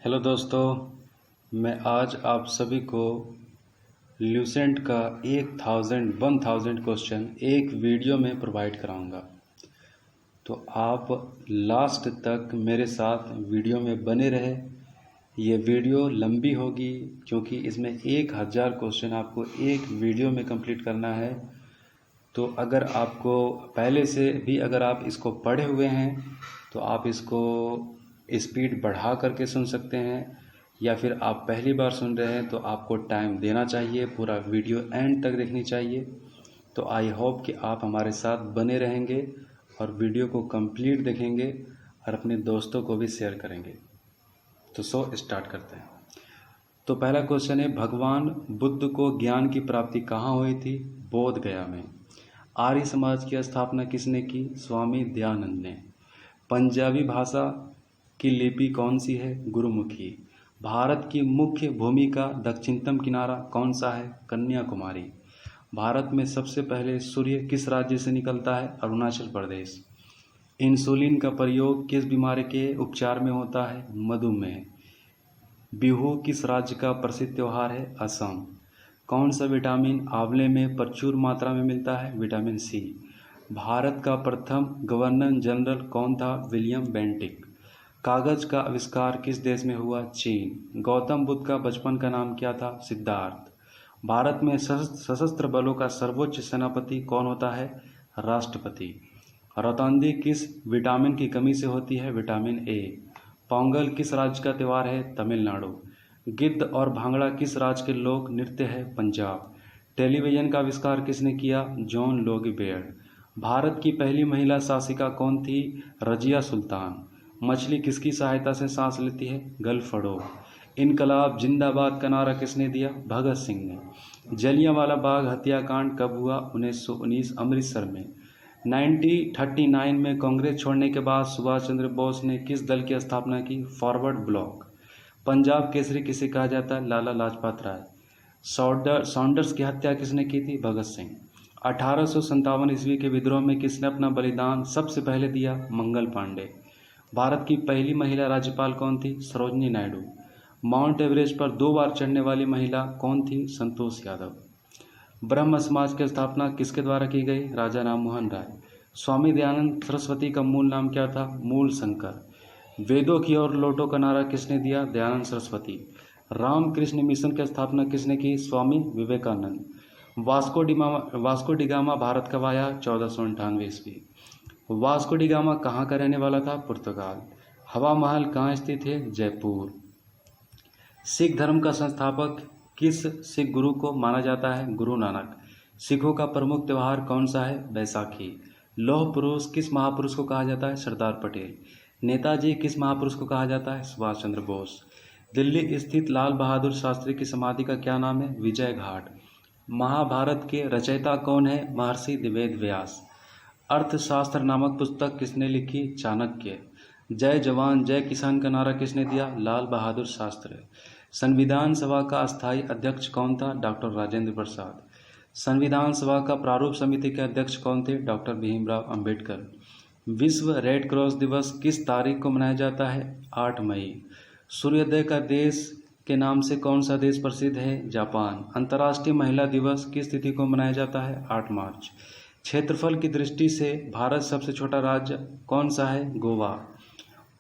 Hello दोस्तों, मैं आज आप सभी को ल्यूसेंट का 1000 क्वेश्चन एक वीडियो में प्रोवाइड कराऊंगा। तो आप लास्ट तक मेरे साथ वीडियो में बने रहे। ये वीडियो लंबी होगी क्योंकि इसमें 1000 क्वेश्चन आपको एक वीडियो में कंप्लीट करना है। तो अगर आपको पहले से भी अगर आप इसको पढ़े हुए हैं तो आप इसको स्पीड बढ़ा करके सुन सकते हैं, या फिर आप पहली बार सुन रहे हैं तो आपको टाइम देना चाहिए, पूरा वीडियो एंड तक देखनी चाहिए। तो आई होप कि आप हमारे साथ बने रहेंगे और वीडियो को कंप्लीट देखेंगे और अपने दोस्तों को भी शेयर करेंगे। तो स्टार्ट करते हैं। तो पहला क्वेश्चन है, भगवान बुद्ध को ज्ञान की प्राप्ति कहाँ हुई थी? बोध गया में। आर्य समाज की स्थापना किसने की? स्वामी दयानंद ने। पंजाबी भाषा की लिपि कौन सी है? गुरुमुखी। भारत की मुख्य भूमि का दक्षिणतम किनारा कौन सा है? कन्याकुमारी। भारत में सबसे पहले सूर्य किस राज्य से निकलता है? अरुणाचल प्रदेश। इंसुलिन का प्रयोग किस बीमारी के उपचार में होता है? मधुमेह। बिहू किस राज्य का प्रसिद्ध त्योहार है? असम। कौन सा विटामिन आंवले में प्रचुर मात्रा में मिलता है? Vitamin C. भारत का प्रथम गवर्नर जनरल कौन था? William Bentinck. कागज का आविष्कार किस देश में हुआ? चीन। गौतम बुद्ध का बचपन का नाम क्या था? सिद्धार्थ। भारत में सशस्त्र बलों का सर्वोच्च सेनापति कौन होता है? राष्ट्रपति। रतौंधी किस विटामिन की कमी से होती है? Vitamin A. पोंगल किस राज्य का त्यौहार है? तमिलनाडु। गिद्ध और भांगड़ा किस राज्य के लोक नृत्य है? पंजाब। टेलीविजन का आविष्कार किसने किया? John Logie Baird. भारत की पहली महिला शासिका कौन थी? रजिया सुल्तान। मछली किसकी सहायता से सांस लेती है? गलफड़ो। इनकलाब जिंदाबाद का नारा किसने दिया? भगत सिंह ने। जलियांवाला बाग हत्याकांड कब हुआ? 1919 अमृतसर में। 1939 में कांग्रेस छोड़ने के बाद सुभाष चंद्र बोस ने किस दल की स्थापना की? Forward block. पंजाब केसरी किसे कहा जाता है? लाला लाजपत राय। सॉन्डर्स की हत्या किसने की थी? भगत सिंह। 1857 ईस्वी के विद्रोह में किसने अपना बलिदान सबसे पहले दिया? मंगल पांडे। भारत की पहली महिला राज्यपाल कौन थी? सरोजनी नायडू। माउंट एवरेस्ट पर 2 बार चढ़ने वाली महिला कौन थी? संतोष यादव। ब्रह्म समाज की स्थापना किसके द्वारा की गई? राजा राममोहन राय। स्वामी दयानंद सरस्वती का मूल नाम क्या था? मूल शंकर। वेदों की ओर लौटो का नारा किसने दिया? दयानंद सरस्वती। रामकृष्ण मिशन की स्थापना किसने की? स्वामी विवेकानंद। वास्को डिगामा भारत कब आया? 1498 ईस्वी। वास्को डिगामा कहाँ का रहने वाला था? पुर्तगाल। हवा महल कहाँ स्थित है? जयपुर। सिख धर्म का संस्थापक किस सिख गुरु को माना जाता है? गुरु नानक। सिखों का प्रमुख त्यौहार कौन सा है? बैसाखी। लौह पुरुष किस महापुरुष को कहा जाता है? सरदार पटेल। नेताजी किस महापुरुष को कहा जाता है? सुभाष चंद्र बोस। दिल्ली स्थित लाल बहादुर शास्त्री की समाधि का क्या नाम है? विजय घाट। महाभारत के रचयिता कौन है? महर्षि वेद व्यास। अर्थशास्त्र नामक पुस्तक किसने लिखी? चाणक्य। जय जवान जय किसान का नारा किसने दिया? लाल बहादुर शास्त्री। संविधान सभा का अस्थायी अध्यक्ष कौन था? डॉक्टर राजेंद्र प्रसाद। संविधान सभा का प्रारूप समिति के अध्यक्ष कौन थे? डॉक्टर भीमराव अंबेडकर। विश्व रेड क्रॉस दिवस किस तारीख को मनाया जाता है? 8 मई। सूर्योदय का देश के नाम से कौन सा देश प्रसिद्ध है? जापान। अंतर्राष्ट्रीय महिला दिवस किस तिथि को मनाया जाता है? 8 मार्च। क्षेत्रफल की दृष्टि से भारत सबसे छोटा राज्य कौन सा है? गोवा।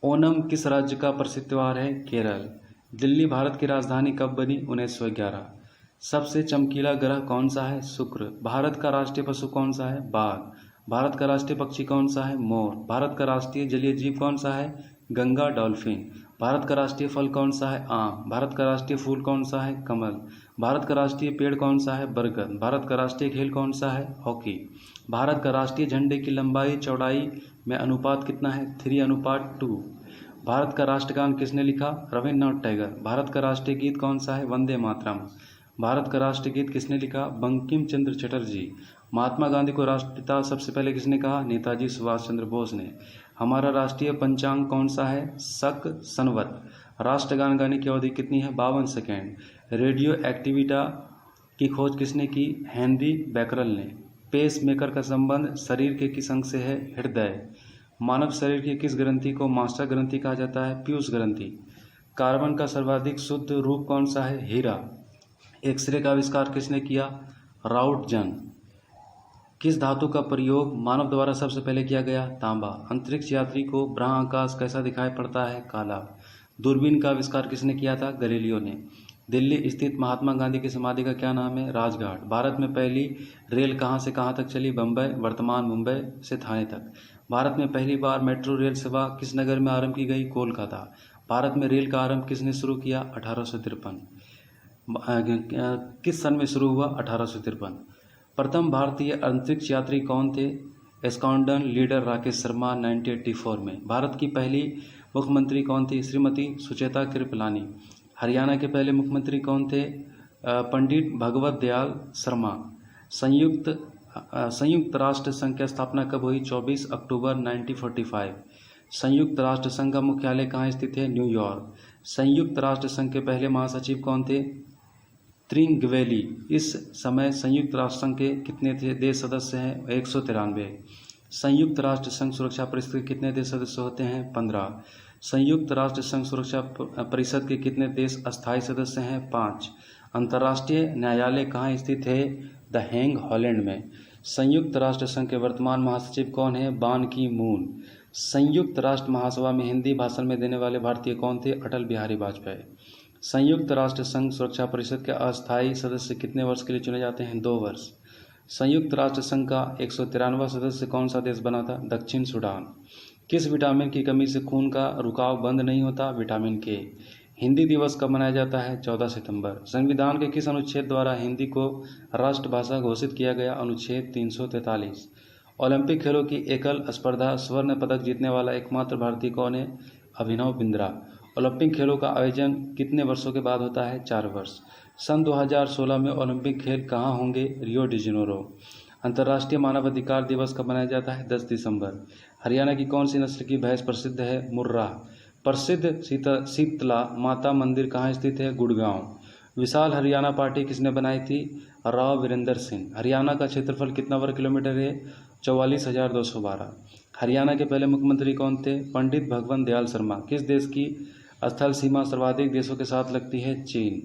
ओणम किस राज्य का प्रसिद्ध त्योहार है? केरल। दिल्ली भारत की राजधानी कब बनी? 1911। सबसे चमकीला ग्रह कौन सा है? शुक्र। भारत का राष्ट्रीय पशु कौन सा है? बाघ। भारत का राष्ट्रीय पक्षी कौन सा है? मोर। भारत का राष्ट्रीय जलीय जीव कौन सा है? गंगा डॉल्फिन। भारत का राष्ट्रीय फल कौन सा है? आम। भारत का राष्ट्रीय फूल कौन सा है? कमल। भारत का राष्ट्रीय पेड़ कौन सा है? बरगद। भारत का राष्ट्रीय खेल कौन सा है? हॉकी। भारत का राष्ट्रीय झंडे की लंबाई चौड़ाई में अनुपात कितना है? 3:2। भारत का राष्ट्रगान किसने लिखा? रविन्द्रनाथ टैगोर। भारत का राष्ट्रीय गीत कौन सा है? वंदे मातरम। भारत का राष्ट्रीय गीत किसने लिखा? बंकिम चंद्र चटर्जी। महात्मा गांधी को राष्ट्रपिता सबसे पहले किसने कहा? नेताजी सुभाष चंद्र बोस ने। हमारा राष्ट्रीय पंचांग कौन सा है? शक संवत। राष्ट्रगान गाने की अवधि कितनी है? 52 सेकेंड। रेडियो एक्टिविटा की खोज किसने की? हेनरी बैकरल ने। पेस मेकर का संबंध शरीर के किस अंग से है? हृदय। मानव शरीर की किस ग्रंथि को मास्टर ग्रंथि कहा जाता है? पीयूष ग्रंथि। कार्बन का सर्वाधिक शुद्ध रूप कौन सा है? हीरा। एक्सरे का आविष्कार किसने किया? राउटजन। किस धातु का प्रयोग मानव द्वारा सबसे पहले किया गया? तांबा। अंतरिक्ष यात्री को बृहदाकाश कैसा दिखाई पड़ता है? काला। दूरबीन का आविष्कार किसने किया था? गैलीलियो ने। दिल्ली स्थित महात्मा गांधी की समाधि का क्या नाम है? राजघाट। भारत में पहली रेल कहां से कहां तक चली? बम्बई, वर्तमान मुंबई से थाने तक। भारत में पहली बार मेट्रो रेल सेवा किस नगर में आरंभ की गई? कोलकाता। भारत में रेल का आरंभ किसने शुरू किया? 1853। किस सन में शुरू हुआ? 1853। प्रथम भारतीय अंतरिक्ष यात्री कौन थे? स्क्वाड्रन लीडर राकेश शर्मा 1984 में। भारत की पहली मुख्यमंत्री कौन थी? श्रीमती सुचेता कृपलानी। हरियाणा के पहले मुख्यमंत्री कौन थे? पंडित भगवत दयाल शर्मा। संयुक्त राष्ट्र संघ की स्थापना कब हुई? 24 अक्टूबर 1945। संयुक्त राष्ट्र संघ का मुख्यालय कहाँ स्थित है? न्यूयॉर्क। संयुक्त राष्ट्र संघ के पहले महासचिव कौन थे? त्रिंगवेली। इस समय संयुक्त राष्ट्र संघ के कितने देश सदस्य हैं? 193। संयुक्त राष्ट्र संघ सुरक्षा परिषद के कितने देश सदस्य होते हैं? 15। संयुक्त राष्ट्र संघ सुरक्षा परिषद के कितने देश अस्थायी सदस्य हैं? 5। अंतर्राष्ट्रीय न्यायालय कहाँ स्थित है? द हेग, हॉलैंड में। संयुक्त राष्ट्र संघ के वर्तमान महासचिव कौन है? बान की मून। संयुक्त राष्ट्र महासभा में हिंदी भाषण में देने वाले भारतीय कौन थे? अटल बिहारी वाजपेयी। संयुक्त राष्ट्र संघ सुरक्षा परिषद के अस्थायी सदस्य कितने वर्ष के लिए चुने जाते हैं? 2 वर्ष। संयुक्त राष्ट्र संघ का 193वां सदस्य कौन सा देश बना था? दक्षिण सूडान। किस विटामिन की कमी से खून का रुकाव बंद नहीं होता? विटामिन के। हिंदी दिवस कब मनाया जाता है? 14 सितंबर। संविधान के किस अनुच्छेद द्वारा हिंदी को राष्ट्रभाषा घोषित किया गया? अनुच्छेद 343। ओलंपिक खेलों की एकल स्पर्धा स्वर्ण पदक जीतने वाला एकमात्र भारतीय कौन है? अभिनव बिंद्रा। ओलंपिक खेलों का आयोजन कितने वर्षों के बाद होता है? 4 वर्ष। सन 2016 में ओलंपिक खेल कहाँ होंगे? Rio de Janeiro. अंतर्राष्ट्रीय मानवाधिकार दिवस कब मनाया जाता है? 10 दिसंबर। हरियाणा की कौन सी नस्ल की भैंस प्रसिद्ध है? मुर्रा। प्रसिद्ध शीतला माता मंदिर कहाँ स्थित है? गुड़गांव। विशाल हरियाणा पार्टी किसने बनाई थी? राव वीरेंद्र सिंह। हरियाणा का क्षेत्रफल कितना वर्ग किलोमीटर है? 44,212। हरियाणा के पहले मुख्यमंत्री कौन थे? पंडित भगवत दयाल शर्मा। किस देश की स्थल सीमा सर्वाधिक देशों के साथ लगती है? चीन।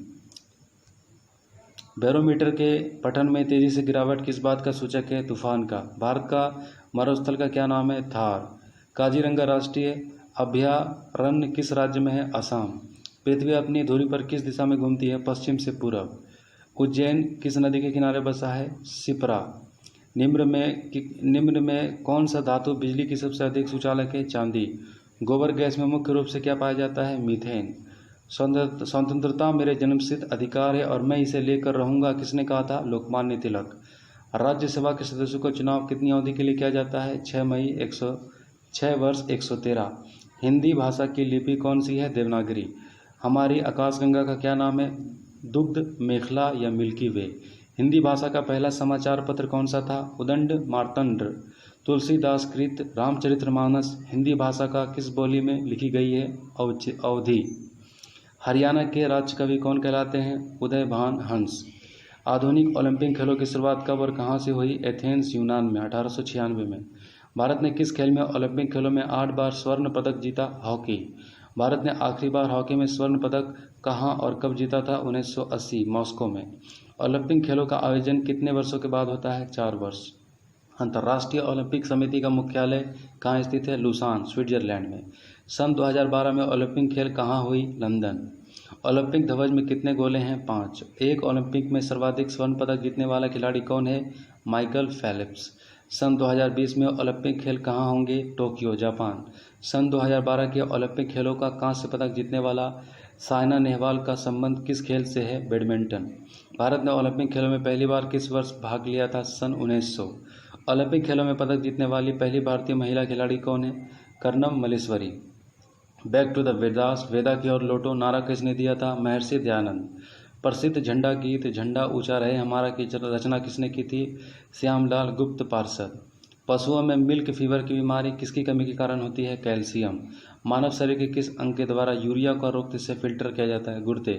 बैरोमीटर के पठन में तेजी से गिरावट किस बात का सूचक है? तूफान का। भारत का मरुस्थल का क्या नाम है? थार। काजीरंगा राष्ट्रीय अभयारण्य किस राज्य में है? असम। पृथ्वी अपनी धुरी पर किस दिशा में घूमती है? पश्चिम से पूरब। उज्जैन किस नदी के किनारे बसा है? शिप्रा। निम्न में कौन सा धातु बिजली की सबसे अधिक सुचालक है? चांदी। गोबर गैस में मुख्य रूप से क्या पाया जाता है? मीथेन। स्वतंत्रता मेरे जन्मसिद्ध अधिकार है और मैं इसे लेकर रहूंगा किसने कहा था? लोकमान्य तिलक। राज्यसभा के सदस्यों का चुनाव कितनी अवधि के लिए किया जाता है? 6 वर्ष 113। हिंदी भाषा की लिपि कौन सी है? देवनागरी। हमारी आकाशगंगा का क्या नाम है? दुग्ध मेखला या मिल्की वे। हिंदी भाषा का पहला समाचार पत्र कौन सा था? उदंड मार्तंड। तुलसीदास कृत रामचरितमानस हिंदी भाषा का किस बोली में लिखी गई है? अवधी। हरियाणा के राज्य कवि कौन कहलाते हैं? उदयभान हंस। आधुनिक ओलंपिक खेलों की शुरुआत कब और कहाँ से हुई? एथेंस, यूनान में 1896 में। भारत ने किस खेल में ओलंपिक खेलों में 8 बार स्वर्ण पदक जीता? हॉकी। भारत ने आखिरी बार हॉकी में स्वर्ण पदक कहाँ और कब जीता था? 1980 मॉस्को में। ओलंपिक खेलों का आयोजन कितने वर्षों के बाद होता है? 4 वर्ष। अंतर्राष्ट्रीय ओलंपिक समिति का मुख्यालय कहाँ स्थित है? लुसान, स्विट्जरलैंड में। सन 2012 में ओलंपिक खेल कहाँ हुई? लंदन। ओलंपिक ध्वज में कितने गोले हैं? 5। एक ओलंपिक में सर्वाधिक स्वर्ण पदक जीतने वाला खिलाड़ी कौन है? Michael Phelps. सन 2020 में ओलंपिक खेल कहाँ होंगे? Tokyo, Japan. सन 2012 के ओलंपिक खेलों का कांस्य पदक जीतने वाला साइना नेहवाल का संबंध किस खेल से है? बैडमिंटन। भारत ने ओलंपिक खेलों में पहली बार किस वर्ष भाग लिया था? सन 1900। ओलंपिक खेलों में पदक जीतने वाली पहली भारतीय महिला खिलाड़ी कौन है? Karnam Malleswari. Back to the Vedas. Veda की ओर लौटो नारा किसने दिया था? महर्षि दयानंद। प्रसिद्ध झंडा गीत झंडा ऊंचा रहे हमारा की रचना किसने की थी? श्यामलाल गुप्त पार्षद। पशुओं में मिल्क फीवर की बीमारी किसकी कमी के कारण होती है? कैल्शियम। मानव शरीर के किस अंग के द्वारा यूरिया का रक्त से फिल्टर किया जाता है? गुर्दे।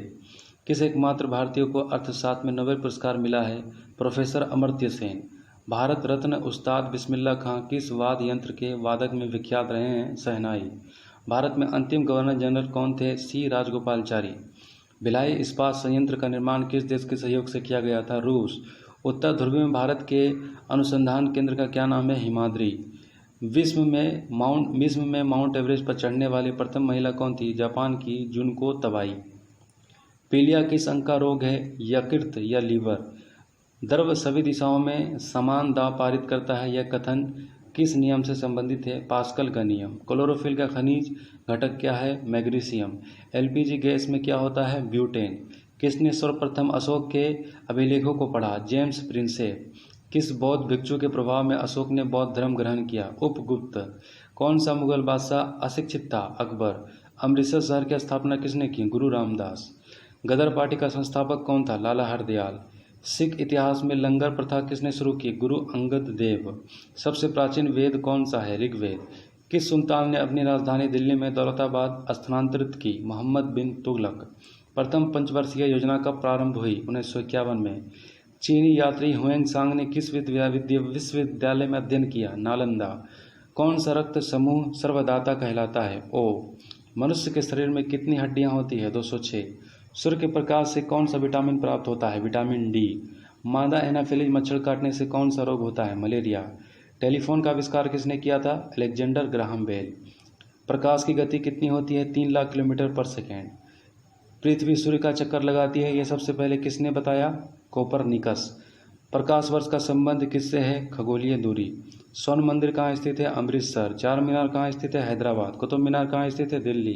किस एकमात्र भारतीय को अर्थशास्त्र में नोबेल पुरस्कार मिला है? प्रोफेसर अमर्त्य सेन। भारत रत्न उस्ताद बिस्मिल्लाह खां किस वाद्य यंत्र के वादक में विख्यात रहे हैं? शहनाई। भारत में अंतिम गवर्नर जनरल कौन थे? सी राजगोपालचारी। भिलाई इस्पात संयंत्र का निर्माण किस देश के सहयोग से किया गया था? रूस। उत्तर ध्रुव में भारत के अनुसंधान केंद्र का क्या नाम है? हिमाद्री। विश्व में माउंट एवरेस्ट पर चढ़ने वाली प्रथम महिला कौन थी? जापान की जुनको तबाई। पीलिया किस अंग का रोग है? यकृत या लीवर। द्रव सभी दिशाओं में समान दाब पारित करता है, यह कथन किस नियम से संबंधित है? पास्कल का नियम। क्लोरोफिल का खनिज घटक क्या है? मैग्नीशियम। एलपीजी गैस में क्या होता है? ब्यूटेन। किसने सर्वप्रथम अशोक के अभिलेखों को पढ़ा? James Prinsep. किस बौद्ध भिक्षु के प्रभाव में अशोक ने बौद्ध धर्म ग्रहण किया? उपगुप्त। कौन सा मुगल बादशाह अशिक्षित था? अकबर। अमृतसर शहर की स्थापना किसने की? गुरु रामदास। गदर पार्टी का संस्थापक कौन था? लाला हरदयाल। सिख इतिहास में लंगर प्रथा किसने शुरू की? गुरु अंगद देव। सबसे प्राचीन वेद कौन सा है? ऋग्वेद। किस सुल्तान ने अपनी राजधानी दिल्ली में दौलताबाद स्थानांतरित की? मोहम्मद बिन तुगलक। प्रथम पंचवर्षीय योजना कब प्रारंभ हुई? 1951 में। चीनी यात्री हुएंग ने किस विश्वविद्यालय में अध्ययन किया? नालंदा। कौन सा रक्त समूह सर्वदाता कहलाता है? ओ। मनुष्य के शरीर में कितनी हड्डियां होती है? 206। सूर्य के प्रकाश से कौन सा विटामिन प्राप्त होता है? Vitamin D. मादा एनाफिलीज मच्छर काटने से कौन सा रोग होता है? मलेरिया। टेलीफोन का आविष्कार किसने किया था? Alexander Graham bell. प्रकाश की गति कितनी होती है? 3 लाख किलोमीटर पर सेकेंड। पृथ्वी सूर्य का चक्कर लगाती है, यह सबसे पहले किसने बताया? कोपरनिकस। प्रकाश वर्ष का संबंध किससे है? खगोलीय दूरी। स्वर्ण मंदिर कहाँ स्थित है? अमृतसर। चार मीनार कहाँ स्थित है? हैदराबाद। कुतुब मीनार कहाँ स्थित है? Delhi.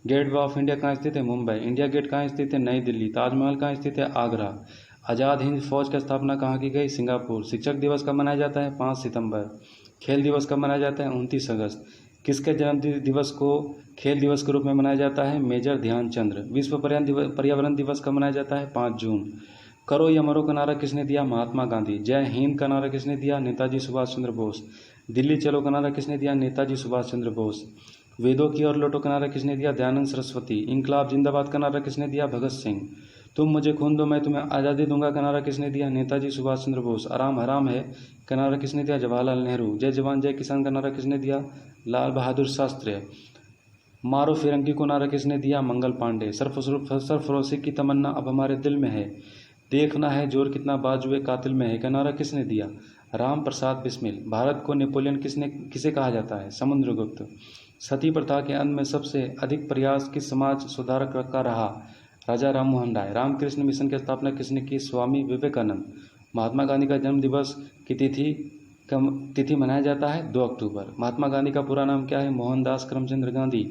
Gateway of India कहाँ स्थित है? मुंबई। इंडिया गेट कहाँ स्थित है? नई दिल्ली। ताजमहल कहाँ स्थित है? आगरा। आज़ाद हिंद फौज की स्थापना कहाँ की गई? सिंगापुर। शिक्षक दिवस कब मनाया जाता है? 5 सितंबर। खेल दिवस कब मनाया जाता है? 29 अगस्त। किसके जन्म दिवस को खेल दिवस के रूप में मनाया जाता है? मेजर ध्यानचंद्र। विश्व पर्यावरण दिवस कब मनाया जाता है? 5 जून। करो या मरो का नारा किसने दिया? महात्मा गांधी। जय हिंद का नारा किसने दिया? नेताजी सुभाष चंद्र बोस। दिल्ली चलो का नारा किसने दिया? नेताजी सुभाष चंद्र बोस। वेदों की ओर लौटो का नारा किसने दिया? दयानंद सरस्वती। इनकलाब जिंदाबाद का नारा किसने दिया? भगत सिंह। तुम मुझे खून दो मैं तुम्हें आज़ादी दूंगा का नारा किसने दिया? नेताजी सुभाष चंद्र बोस। आराम हराम है का नारा किसने दिया? जवाहरलाल नेहरू। जय जवान जय किसान का नारा किसने दिया? लाल बहादुर शास्त्री। मारो फिरंगी को नारा किसने दिया? मंगल पांडे। सरफरोशी की तमन्ना अब हमारे दिल में है, देखना है जोर कितना बाजुए कातिल में है का नारा किसने दिया? राम प्रसाद बिस्मिल। भारत को नेपोलियन किसे कहा जाता है? समुद्रगुप्त। सती प्रथा के अंत में सबसे अधिक प्रयास किस समाज सुधारक का रहा? राजा राममोहन राय। रामकृष्ण मिशन की स्थापना किसने की? स्वामी विवेकानंद। महात्मा गांधी का जन्म दिवस की तिथि मनाया जाता है 2 अक्टूबर। महात्मा गांधी का पूरा नाम क्या है? मोहनदास करमचंद गांधी।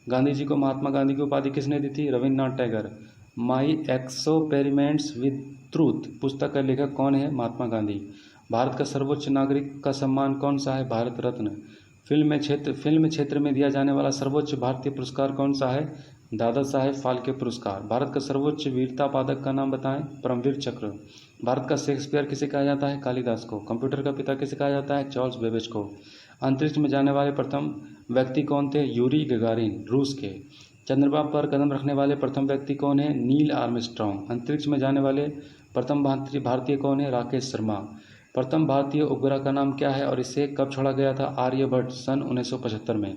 गांधी जी को महात्मा गांधी की उपाधि किसने दी थी? Rabindranath Tagore. My experiments with truth पुस्तक का लेखक कौन है? महात्मा गांधी। भारत का सर्वोच्च नागरिक का सम्मान कौन सा है? भारत रत्न। फिल्म क्षेत्र में दिया जाने वाला सर्वोच्च भारतीय पुरस्कार कौन सा है? दादा साहेब फाल्के पुरस्कार। भारत का सर्वोच्च वीरता पदक का नाम बताएं? परमवीर चक्र। भारत का शेक्सपियर किसे कहा जाता है? कालिदास को। कंप्यूटर का पिता किसे कहा जाता है? चार्ल्स बेबेज को। अंतरिक्ष में जाने वाले प्रथम व्यक्ति कौन थे? यूरी गगारिन, रूस के। चंद्रमा पर कदम रखने वाले प्रथम व्यक्ति कौन है? Neil Armstrong. अंतरिक्ष में जाने वाले प्रथम भारतीय कौन है? राकेश शर्मा। प्रथम भारतीय उपग्रह का नाम क्या है और इसे कब छोड़ा गया था? आर्यभट्ट, सन 1975 में।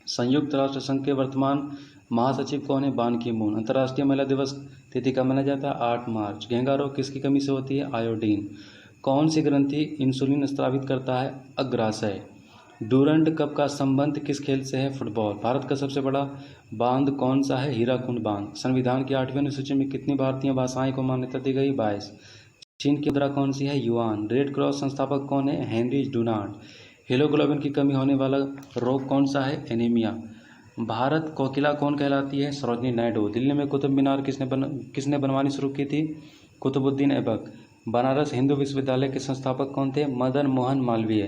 संयुक्त राष्ट्र संघ के वर्तमान महासचिव कौन है? बान की मून। अंतर्राष्ट्रीय महिला दिवस तिथि कब मनाया जाता है? 8 मार्च। घेंघा रोग किसकी कमी से होती है? आयोडीन। कौन सी ग्रंथि इंसुलिन स्रावित करता है? अग्राशय। डूरंड कप का संबंध किस खेल से है? फुटबॉल। भारत का सबसे बड़ा बांध कौन सा है? हीराकुंड बांध। संविधान की 8वीं अनुसूची में कितनी भारतीय भाषाएं को मान्यता दी गई? 22। चीन की मुद्रा कौन सी है? युआन। रेड क्रॉस संस्थापक कौन है? हेनरी डुनार्ड। हीमोग्लोबिन की कमी होने वाला रोग कौन सा है? एनीमिया। भारत कोकिला कौन कहलाती है? सरोजनी नायडू। दिल्ली में कुतुब मीनार किसने बनवानी शुरू की थी? कुतुबुद्दीन ऐबक। बनारस हिंदू विश्वविद्यालय के संस्थापक कौन थे? मदन मोहन मालवीय।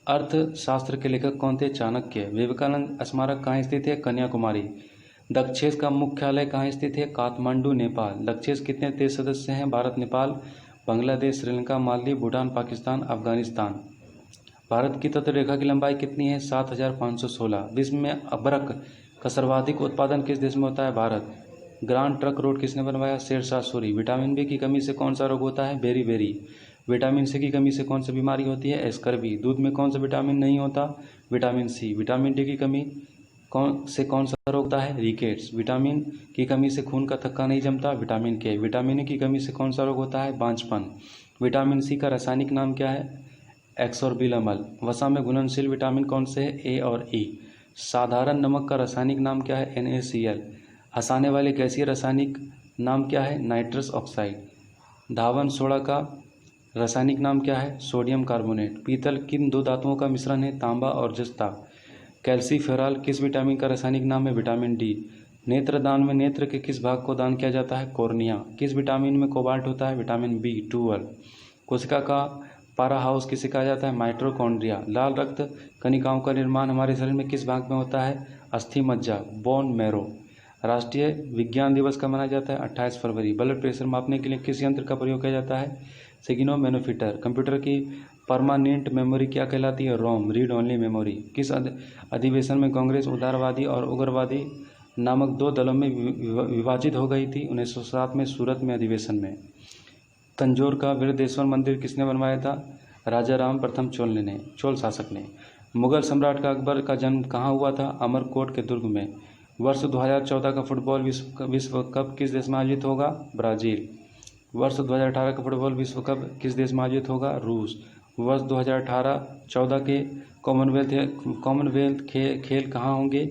अर्थशास्त्र के लेखक कौन थे? चाणक्य। विवेकानंद स्मारक कहाँ स्थित है? कन्याकुमारी। दक्षेस का मुख्यालय कहाँ स्थित है? काठमांडू, नेपाल। दक्षेस कितने देश सदस्य हैं? भारत, नेपाल, बांग्लादेश, श्रीलंका, मालदीव, भूटान, पाकिस्तान, अफगानिस्तान। भारत की तट रेखा की लंबाई कितनी है? 7516। विश्व में अबरक का सर्वाधिक उत्पादन किस देश में होता है? भारत। ग्रांड ट्रंक रोड किसने बनवाया? शेरशाह सूरी। विटामिन बी की कमी से कौन सा रोग होता है? बेरी। विटामिन सी की कमी से कौन सी बीमारी होती है? स्कर्वी। दूध में कौन सा विटामिन नहीं होता? Vitamin C. विटामिन डी की कमी कौन सा रोग होता है? रिकेट्स। विटामिन की कमी से खून का थक्का नहीं जमता? विटामिन के। विटामिन ए की कमी से कौन सा रोग होता है? बांझपन। विटामिन सी का रासायनिक नाम क्या है? एक्सोर्बिलमल। वसा में घुलनशील विटामिन कौन से है? ए और ई। साधारण नमक का रासायनिक नाम क्या है? NaCl। हंसाने वाले गैसीय रासायनिक नाम क्या है? Nitrous oxide. धावन सोडा का रासायनिक नाम क्या है? Sodium carbonate. पीतल किन दो धातुओं का मिश्रण है? तांबा और जस्ता। कैल्सीफेरॉल किस विटामिन का रासायनिक नाम है? Vitamin D. नेत्रदान में नेत्र के किस भाग को दान किया जाता है? कॉर्निया। किस विटामिन में कोबाल्ट होता है? Vitamin B12। कोशिका का पारा हाउस किसे कहा जाता है? माइटोकॉन्ड्रिया। लाल रक्त कणिकाओं का निर्माण हमारे शरीर में किस भाग में होता है? अस्थि मज्जा, बोन मैरो। राष्ट्रीय विज्ञान दिवस कब मनाया जाता है? 28 फरवरी। ब्लड प्रेशर मापने के लिए किस यंत्र का प्रयोग किया जाता है? सिग्नोमेनोमीटर। कंप्यूटर की परमानेंट मेमोरी क्या कहलाती है? रोम, रीड ओनली मेमोरी। किस अधिवेशन में कांग्रेस उदारवादी और उग्रवादी नामक दो दलों में विभाजित हो गई थी? 1907 में सूरत में अधिवेशन में। तंजौर का बृहदेश्वर मंदिर किसने बनवाया था? राजा राम प्रथम चोल शासक ने। मुगल सम्राट का अकबर का जन्म कहाँ हुआ था? अमरकोट के दुर्ग में। वर्ष 2014 का फुटबॉल विश्व कप किस देश में आयोजित होगा? ब्राज़ील। वर्ष 2018 का फुटबॉल विश्व कप किस देश में आयोजित होगा? रूस। वर्ष 2018-14 के कॉमनवेल्थ खेल कहाँ होंगे?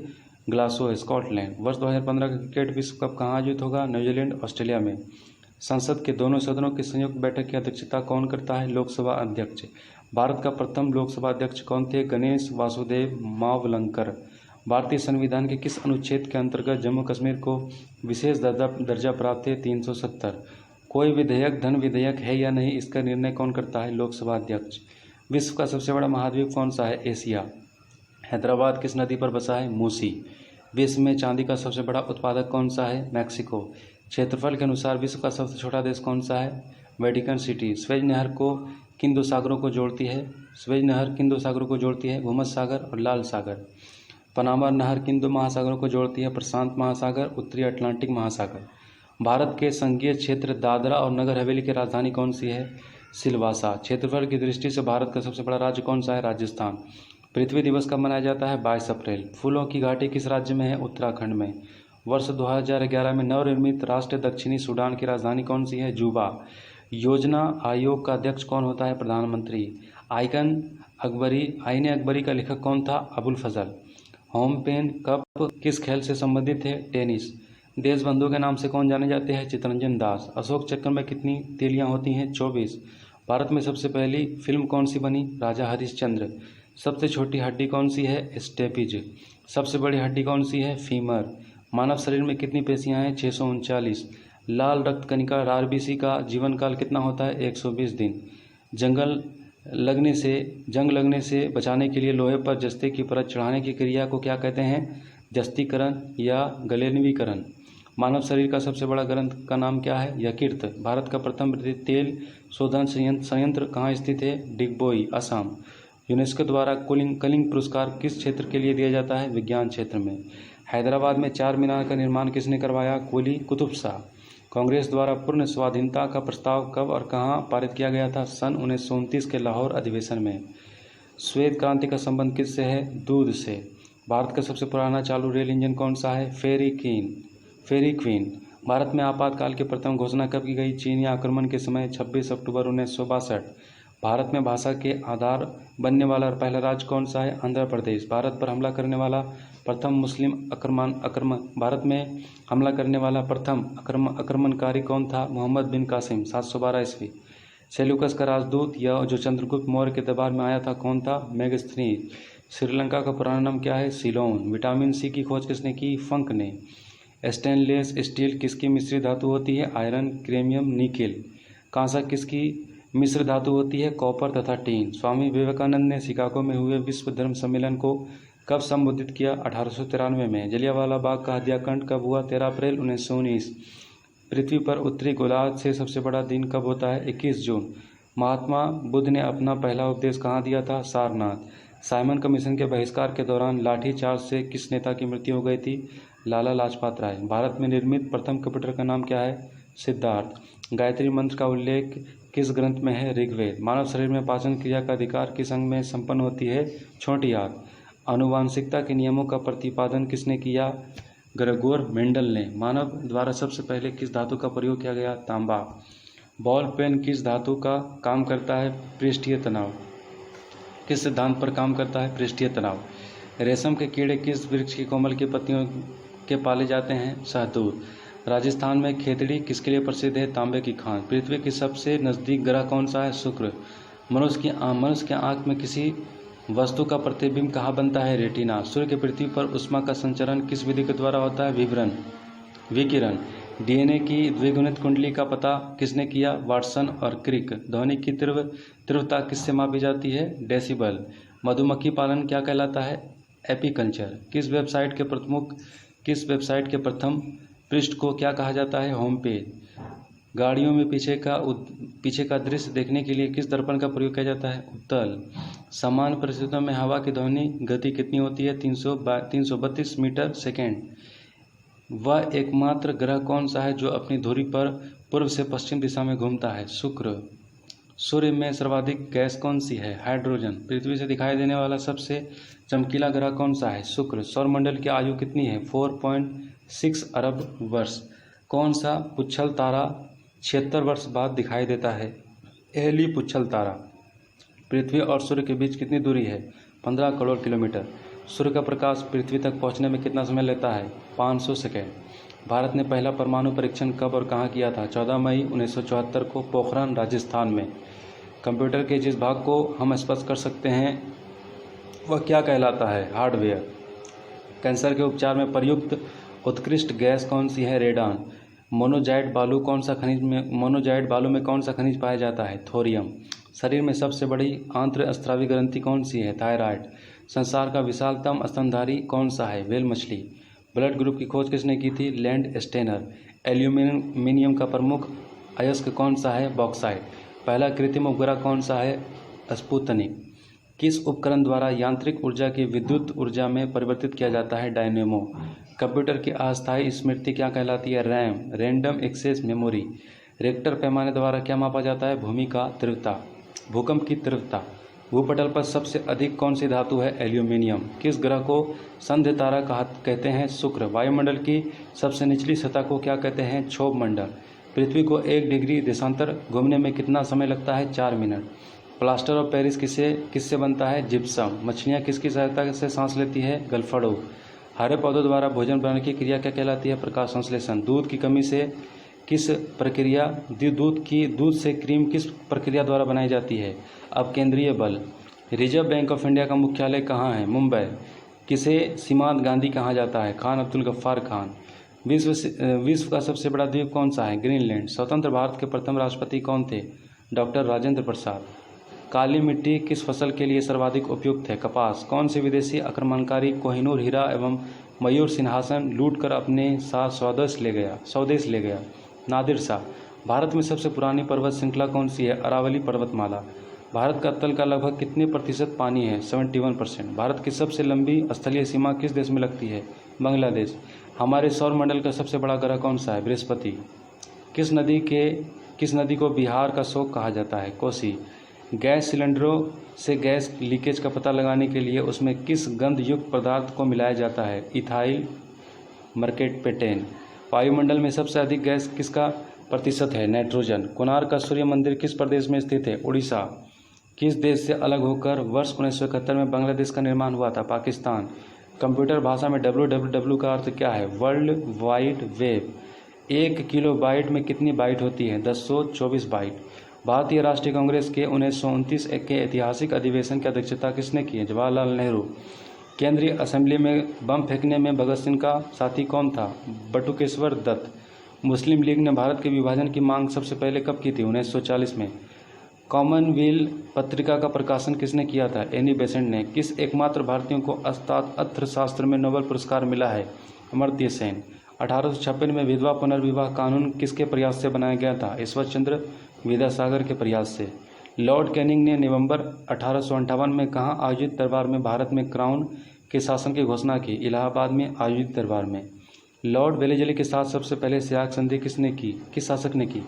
Glasgow, Scotland. वर्ष 2015 का क्रिकेट विश्व कप कहाँ आयोजित होगा? न्यूजीलैंड, ऑस्ट्रेलिया में। संसद के दोनों सदनों की संयुक्त बैठक की अध्यक्षता कौन करता है? लोकसभा अध्यक्ष। भारत का प्रथम लोकसभा अध्यक्ष कौन थे? गणेश वासुदेव मावलंकर। भारतीय संविधान के किस अनुच्छेद के अंतर्गत जम्मू कश्मीर को विशेष दर्जा प्राप्त है? 370। कोई विधेयक धन विधेयक है या नहीं, इसका निर्णय कौन करता है? लोकसभा अध्यक्ष। विश्व का सबसे बड़ा महाद्वीप कौन सा है? एशिया। हैदराबाद किस नदी पर बसा है? मूसी। विश्व में चांदी का सबसे बड़ा उत्पादक कौन सा है? मैक्सिको। क्षेत्रफल के अनुसार विश्व का सबसे छोटा देश कौन सा है? Vatican city. स्वेज नहर को किन दो सागरों को जोड़ती है? स्वेज नहर किन दो सागरों को जोड़ती है? भूमध्य सागर और लाल सागर। पनामा नहर किन दो महासागरों को जोड़ती है? प्रशांत महासागर, उत्तरी अटलांटिक महासागर। भारत के संघीय क्षेत्र दादरा और नगर हवेली की राजधानी कौन सी है? सिलवासा। क्षेत्रफल की दृष्टि से भारत का सबसे बड़ा राज्य कौन सा है? राजस्थान। पृथ्वी दिवस कब मनाया जाता है? 22 अप्रैल। फूलों की घाटी किस राज्य में है? उत्तराखंड में। वर्ष 2011 में नवनिर्मित राष्ट्र दक्षिणी सूडान की राजधानी कौन सी है? जूबा। योजना आयोग का अध्यक्ष कौन होता है? प्रधानमंत्री। आईने अकबरी का लेखक कौन था? अबुल फजल। होम पेन कप किस खेल से संबंधित है? टेनिस। देशबंधु के नाम से कौन जाने जाते हैं? चित्तरंजन दास। अशोक चक्र में कितनी तीलियां होती हैं? 24। भारत में सबसे पहली फिल्म कौन सी बनी? राजा हरिश्चंद्र। सबसे छोटी हड्डी कौन सी है? स्टेपिज। सबसे बड़ी हड्डी कौन सी है? फीमर। मानव शरीर में कितनी पेशियां हैं? 639। लाल रक्त कणिका RBC का जीवन काल कितना होता है? 120 दिन। जंग लगने से बचाने के लिए लोहे पर जस्ते की परत चढ़ाने की क्रिया को क्या कहते हैं? जस्तीकरण या गलेनवीकरण। मानव शरीर का सबसे बड़ा ग्रंथ का नाम क्या है? यकृत। भारत का प्रथम तेल शोधन संयंत्र कहाँ स्थित है? डिगबोई, असम। यूनेस्को द्वारा कलिंग पुरस्कार किस क्षेत्र के लिए दिया जाता है? विज्ञान क्षेत्र में। हैदराबाद में चार मीनार का निर्माण किसने करवाया? कुली कुतुब शाह। कांग्रेस द्वारा पूर्ण स्वाधीनता का प्रस्ताव कब और कहाँ पारित किया गया था? सन 1929 के लाहौर अधिवेशन में। श्वेत क्रांति का संबंध किससे है? दूध से। भारत का सबसे पुराना चालू रेल इंजन कौन सा है? फेरी क्वीन। भारत में आपातकाल की प्रथम घोषणा कब की गई? चीनी आक्रमण के समय 26 अक्टूबर 1962। भारत में भाषा के आधार बनने वाला पहला राज्य कौन सा है? आंध्र प्रदेश। भारत पर हमला करने वाला प्रथम मुस्लिम भारत में हमला करने वाला प्रथम आक्रमणकारी कौन था? मोहम्मद बिन कासिम, 712 ईस्वी। सेल्यूकस का राजदूत या जो चंद्रगुप्त मौर्य के दरबार में आया था कौन था? मेगस्थनीज। श्रीलंका का पुराना नाम क्या है? सिलोन। विटामिन सी की खोज किसने की? फंक ने। स्टेनलेस स्टील किसकी मिश्रित धातु होती है? Iron, chromium, nickel. कांसा किसकी मिश्र धातु होती है? कॉपर तथा टीन। स्वामी विवेकानंद ने शिकागो में हुए विश्व धर्म सम्मेलन को कब संबोधित किया? 1893 में। जलियांवाला बाग का हत्याकांड कब हुआ? 13 अप्रैल 1919। पृथ्वी पर उत्तरी गोलार्ध से सबसे बड़ा दिन कब होता है? 21 जून। महात्मा बुद्ध ने अपना पहला उपदेश कहाँ दिया था? सारनाथ। साइमन कमीशन के बहिष्कार के दौरान लाठीचार्ज से किस नेता की मृत्यु हो गई थी? लाला लाजपत राय। भारत में निर्मित प्रथम कंप्यूटर का नाम क्या है? सिद्धार्थ। गायत्री मंत्र का उल्लेख किस ग्रंथ में है? ऋग्वेद। मानव शरीर में पाचन क्रिया का अधिकार किस अंग में संपन्न होती है? छोटी आंत। आनुवांशिकता के नियमों का प्रतिपादन किसने किया? ग्रेगोर मेंडल ने। मानव द्वारा सबसे पहले किस धातु का प्रयोग किया गया? तांबा। बॉल पेन किस धातु का काम करता है? पृष्ठीय तनाव। किस सिद्धांत पर काम करता है? पृष्ठीय तनाव। रेशम के कीड़े किस वृक्ष की कोमल की पत्तियों के पाले जाते हैं? शहतूत। राजस्थान में खेतड़ी किसके लिए प्रसिद्ध है? तांबे की खान। पृथ्वी के सबसे नज़दीक ग्रह कौन सा है? शुक्र। मनुष्य की आंख में किसी वस्तु का प्रतिबिंब कहाँ बनता है? रेटिना। सूर्य की पृथ्वी पर ऊष्मा का संचरण किस विधि के द्वारा होता है? विकिरण। डीएनए की द्विगुणित कुंडली का पता किसने किया? वाटसन और क्रिक। ध्वनि की तीव्रता किससे मापी जाती है? डेसिबल। मधुमक्खी पालन क्या कहलाता है? एपीकल्चर। किस वेबसाइट के प्रथम पृष्ठ को क्या कहा जाता है? Home page. गाड़ियों में पीछे का दृश्य देखने के लिए किस दर्पण का प्रयोग किया जाता है? उत्तल। सामान्य परिस्थितियों में हवा की ध्वनि गति कितनी होती है? 332 मीटर सेकेंड। वह एकमात्र ग्रह कौन सा है जो अपनी धुरी पर पूर्व से पश्चिम दिशा में घूमता है? शुक्र। सूर्य में सर्वाधिक गैस कौन सी है? हाइड्रोजन। पृथ्वी से दिखाई देने वाला सबसे चमकीला ग्रह कौन सा है? शुक्र। सौरमंडल की आयु कितनी है? 4.6 अरब वर्ष। कौन सा पुच्छल तारा 76 वर्ष बाद दिखाई देता है? एली पुच्छल तारा। पृथ्वी और सूर्य के बीच कितनी दूरी है? 15 करोड़ किलोमीटर। सूर्य का प्रकाश पृथ्वी तक पहुंचने में कितना समय लेता है? 500 सेकेंड। भारत ने पहला परमाणु परीक्षण कब और कहां किया था? 14 मई 1974 को पोखरण, राजस्थान में। कंप्यूटर के जिस भाग को हम स्पर्श कर सकते हैं वह क्या कहलाता है? हार्डवेयर। कैंसर के उपचार में प्रयुक्त उत्कृष्ट गैस कौन सी है? रेडान। मोनोजाइट बालू में कौन सा खनिज पाया जाता है? थोरियम। शरीर में सबसे बड़ी आंत्रस्रावी ग्रंथि कौन सी है? थायराइड। संसार का विशालतम स्तनधारी कौन सा है? व्हेल मछली। ब्लड ग्रुप की खोज किसने की थी? Land Steiner. एल्यूमिनियम का प्रमुख अयस्क कौन सा है? बॉक्साइट। पहला कृत्रिम उपग्रह कौन सा है? स्पुतनिक। किस उपकरण द्वारा यांत्रिक ऊर्जा की विद्युत ऊर्जा में परिवर्तित किया जाता है? डायनेमो। कंप्यूटर की अस्थायी स्मृति क्या कहलाती है? RAM, random access memory. Richter पैमाने द्वारा क्या मापा जाता है? भूकंप की तीव्रता। भूपटल पर सबसे अधिक कौन सी धातु है? एल्यूमिनियम। किस ग्रह को संध्या तारा कहते हैं? शुक्र। वायुमंडल की सबसे निचली सतह को क्या कहते हैं? क्षोभ मंडल। पृथ्वी को 1 डिग्री देशांतर घूमने में कितना समय लगता है? 4 मिनट। प्लास्टर ऑफ पेरिस किससे बनता है? जिप्सम। मछलियाँ किसकी सहायता से सांस लेती है? गलफड़ों। हरे पौधों द्वारा भोजन बनाने की क्रिया क्या कहलाती है? प्रकाश संश्लेषण। दूध से क्रीम किस प्रक्रिया द्वारा बनाई जाती है? अब केंद्रीय बल। रिजर्व बैंक ऑफ इंडिया का मुख्यालय कहाँ है? मुंबई। किसे सीमांत गांधी कहा जाता है? खान अब्दुल गफ्फार खान। विश्व का सबसे बड़ा द्वीप कौन सा है? ग्रीनलैंड। स्वतंत्र भारत के प्रथम राष्ट्रपति कौन थे? डॉक्टर राजेंद्र प्रसाद। काली मिट्टी किस फसल के लिए सर्वाधिक उपयुक्त है? कपास। कौन से विदेशी आक्रमणकारी कोहिनूर हीरा एवं मयूर सिंहासन लूटकर अपने साथ स्वदेश ले गया? नादिर शाह। भारत में सबसे पुरानी पर्वत श्रृंखला कौन सी है? अरावली पर्वतमाला। भारत का तल का लगभग कितने प्रतिशत पानी है? 71%। भारत की सबसे लंबी स्थलीय सीमा किस देश में लगती है? बांग्लादेश। हमारे सौरमंडल का सबसे बड़ा ग्रह कौन सा है? बृहस्पति। किस नदी को बिहार का शोक कहा जाता है? कोसी। गैस सिलेंडरों से गैस लीकेज का पता लगाने के लिए उसमें किस गंध युक्त पदार्थ को मिलाया जाता है? इथाइल मर्केटपेटेन। वायुमंडल में सबसे अधिक गैस किसका प्रतिशत है? नाइट्रोजन। कोणार्क का सूर्य मंदिर किस प्रदेश में स्थित है? उड़ीसा। किस देश से अलग होकर वर्ष 1971 में बांग्लादेश का निर्माण हुआ था? पाकिस्तान। कंप्यूटर भाषा में www का अर्थ क्या है? World wide web. 1 किलोबाइट में कितनी बाइट होती है? 1024 बाइट। भारतीय राष्ट्रीय कांग्रेस के 1929 के ऐतिहासिक अधिवेशन की अध्यक्षता किसने की? जवाहरलाल नेहरू। केंद्रीय असेंबली में बम फेंकने में भगत सिंह का साथी कौन था? बटुकेश्वर दत्त। मुस्लिम लीग ने भारत के विभाजन की मांग सबसे पहले कब की थी? 1940 में। कॉमनवेल्थ पत्रिका का प्रकाशन किसने किया था? एनी बेसेंट ने। किस एकमात्र भारतीय को अर्थशास्त्र में नोबेल पुरस्कार मिला है? अमर्त्य सेन। 1856 में विधवा पुनर्विवाह कानून किसके प्रयास से बनाया गया था? ईश्वर चंद्र विद्यासागर के प्रयास से। लॉर्ड कैनिंग ने नवंबर 1858 में कहाँ आयोजित दरबार में भारत में क्राउन के शासन की घोषणा की? इलाहाबाद में आयोजित दरबार में। लॉर्ड वेलेजली के साथ सबसे पहले सियाग संधि किस शासक ने की?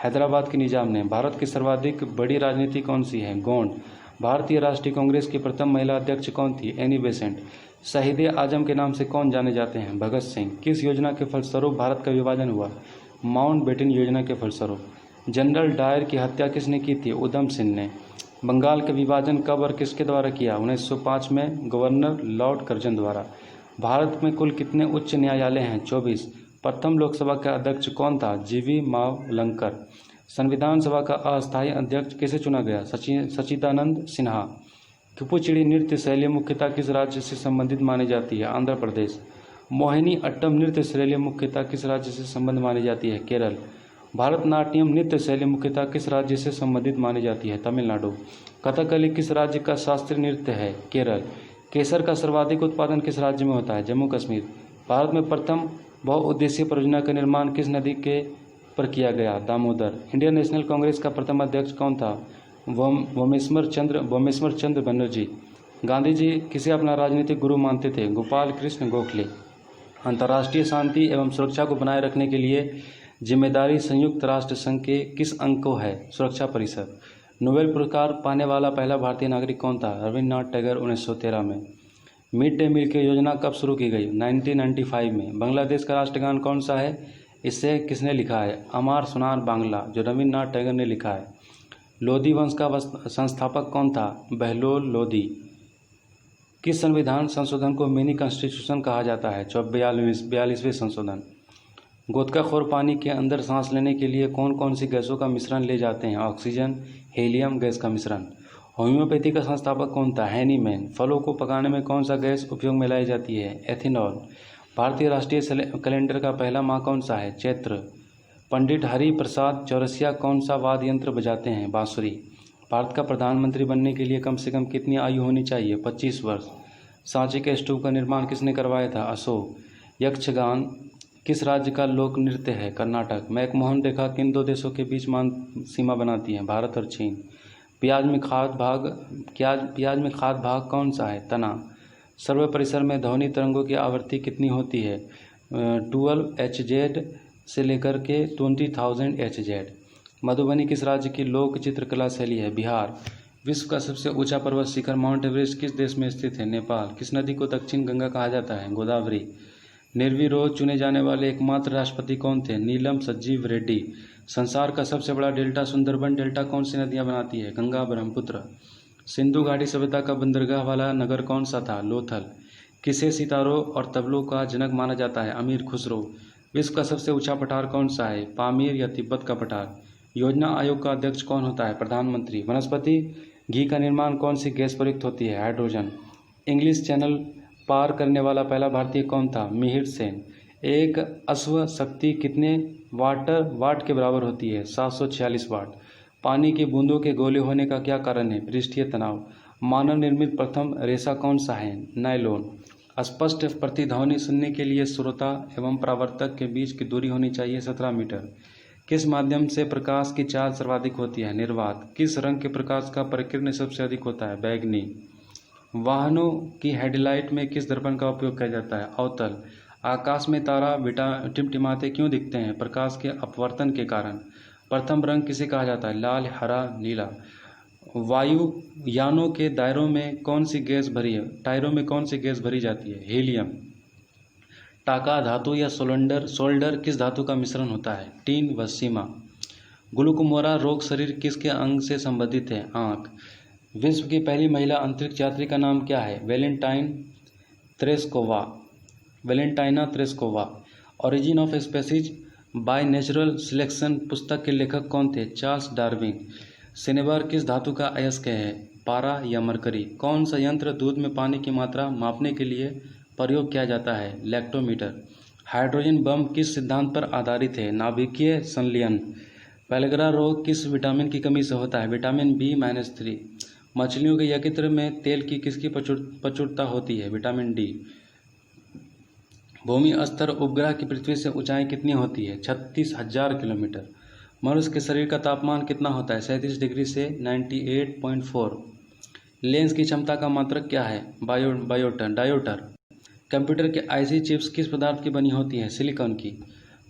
हैदराबाद के निजाम ने। भारत की सर्वाधिक बड़ी राजनीति कौन सी है? गोंड। भारतीय राष्ट्रीय कांग्रेस की प्रथम महिला अध्यक्ष कौन थी? Annie Besant. शहीद आजम के नाम से कौन जाने जाते हैं? भगत सिंह। किस योजना के फलस्वरूप भारत का विभाजन हुआ? माउंटबेटन योजना के फलस्वरूप। जनरल डायर की हत्या किसने की थी? उधम सिंह ने। बंगाल का विभाजन कब और किसके द्वारा किया? 1905 में गवर्नर लॉर्ड कर्जन द्वारा। भारत में कुल कितने उच्च न्यायालय हैं? 24। प्रथम लोकसभा का अध्यक्ष कौन था? जीवी मावलंकर। संविधान सभा का अस्थायी अध्यक्ष किसे चुना गया? सच्चिदानंद सिन्हा। कुचिपुड़ी नृत्य शैली मुख्यतः किस राज्य से संबंधित मानी जाती है? आंध्र प्रदेश। मोहिनी अट्टम नृत्य शैली मुख्यतः किस राज्य से संबंध मानी जाती है? केरल। भारतनाट्यम नृत्य शैली मुख्यतः किस राज्य से संबंधित मानी जाती है? तमिलनाडु। कथकली किस राज्य का शास्त्रीय नृत्य है? केरल। केसर का सर्वाधिक उत्पादन किस राज्य में होता है? जम्मू कश्मीर। भारत में प्रथम बहुउद्देशीय परियोजना का निर्माण किस नदी के पर किया गया? दामोदर। इंडियन नेशनल कांग्रेस का प्रथम अध्यक्ष कौन था? वोमेश्वर चंद्र बनर्जी। गांधी जी किसे अपना राजनीतिक गुरु मानते थे? गोपाल कृष्ण गोखले। अंतर्राष्ट्रीय शांति एवं सुरक्षा को बनाए रखने के लिए जिम्मेदारी संयुक्त राष्ट्र संघ के किस अंग को है? सुरक्षा परिषद। नोबेल पुरस्कार पाने वाला पहला भारतीय नागरिक कौन था? रविन्द्रनाथ टैगोर 1913 में। मिड डे मील की योजना कब शुरू की गई? 1995 में। बांग्लादेश का राष्ट्रगान कौन सा है? इसे किसने लिखा है? अमार सोनार बांग्ला, जो रविन्द्रनाथ टैगोर ने लिखा है। लोधी वंश का संस्थापक कौन था? बहलोल लोधी। किस संविधान संशोधन को मिनी कॉन्स्टिट्यूशन कहा जाता है? 42वें संशोधन। गोताखोर पानी के अंदर सांस लेने के लिए कौन कौन सी गैसों का मिश्रण ले जाते हैं? ऑक्सीजन, हीलियम गैस का मिश्रण। होम्योपैथी का संस्थापक कौन था? हैनीमैन। फलों को पकाने में कौन सा गैस उपयोग में लाई जाती है? एथेनॉल। भारतीय राष्ट्रीय कैलेंडर का पहला माह कौन सा है? चैत्र। पंडित हरि प्रसाद चौरसिया कौन सा वाद्य यंत्र बजाते हैं? बांसुरी। भारत का प्रधानमंत्री बनने के लिए कम से कम कितनी आयु होनी चाहिए? 25 वर्ष। सांची के स्तूप का निर्माण किसने करवाया था? अशोक। यक्षगान किस राज्य का लोक नृत्य है? कर्नाटक। मैकमोहन रेखा किन दो देशों के बीच सीमा बनाती है? भारत और चीन। प्याज में खाद भाग कौन सा है? तना। सर्व परिसर में ध्वनि तरंगों की आवृत्ति कितनी होती है? 12 Hz से लेकर के 20,000 Hz। मधुबनी किस राज्य की लोक चित्रकला शैली है? बिहार। विश्व का सबसे ऊंचा पर्वत शिखर माउंट एवरेस्ट किस देश में स्थित है? नेपाल। किस नदी को दक्षिण गंगा कहा जाता है? गोदावरी। निर्विरोध चुने जाने वाले एकमात्र राष्ट्रपति कौन थे? नीलम संजीव रेड्डी। संसार का सबसे बड़ा डेल्टा सुंदरबन डेल्टा कौन सी नदियां बनाती है? गंगा, ब्रह्मपुत्र। सिंधु घाटी सभ्यता का बंदरगाह वाला नगर कौन सा था? लोथल। किसे सितारों और तबलों का जनक माना जाता है? अमीर खुसरो। विश्व का सबसे ऊंचा पठार कौन सा है? पामीर या तिब्बत का पठार। योजना आयोग का अध्यक्ष कौन होता है? प्रधानमंत्री। वनस्पति घी का निर्माण कौन सी गैस प्रयुक्त होती है? हाइड्रोजन। इंग्लिश चैनल पार करने वाला पहला भारतीय कौन था? मिहिर सेन। एक अश्व शक्ति कितने वाट के बराबर होती है? 746 वाट। पानी की बूंदों के गोले होने का क्या कारण है? पृष्ठीय तनाव। मानव निर्मित प्रथम रेशा कौन सा है? नायलॉन। स्पष्ट प्रतिध्वनि सुनने के लिए श्रोता एवं परावर्तक के बीच की दूरी होनी चाहिए 17 मीटर। किस माध्यम से प्रकाश की चाल सर्वाधिक होती है? निर्वात। किस रंग के प्रकाश का परिकीर्ण सबसे अधिक होता है? बैगनी। वाहनों की हेडलाइट में किस दर्पण का उपयोग किया जाता है? अवतल। आकाश में तारा टिमटिमाते क्यों दिखते हैं? प्रकाश के अपवर्तन के कारण। प्रथम रंग किसे कहा जाता है? लाल, हरा, नीला। वायुयानों के टायरों में कौन सी गैस भरी जाती है? हीलियम। टाका धातु या सोल्डर किस धातु का मिश्रण होता है? टीन व सीमा। ग्लूकोमोरा रोग शरीर किसके अंग से संबंधित है? आँख। विश्व की पहली महिला अंतरिक्ष यात्री का नाम क्या है? Valentina Tereshkova. Origin of species by natural selection पुस्तक के लेखक कौन थे? Charles Darwin. सिनेबर किस धातु का अयस्क है? पारा या मरकरी। कौन सा यंत्र दूध में पानी की मात्रा मापने के लिए प्रयोग किया जाता है? लैक्टोमीटर। हाइड्रोजन बम किस सिद्धांत पर आधारित है? नाभिकीय संलयन। पेलग्रा रोग किस विटामिन की कमी से होता है? Vitamin B-3। मछलियों के यकृत में तेल की किसकी प्रचुरता होती है? Vitamin D। भूमि स्तर उपग्रह की पृथ्वी से ऊंचाई कितनी होती है? 36,000 किलोमीटर। मनुष्य के शरीर का तापमान कितना होता है? 37 डिग्री से 98.4। लेंस की क्षमता का मात्रक क्या है? डायोटर। कंप्यूटर के आईसी चिप्स किस पदार्थ की बनी होती है? सिलिकॉन की।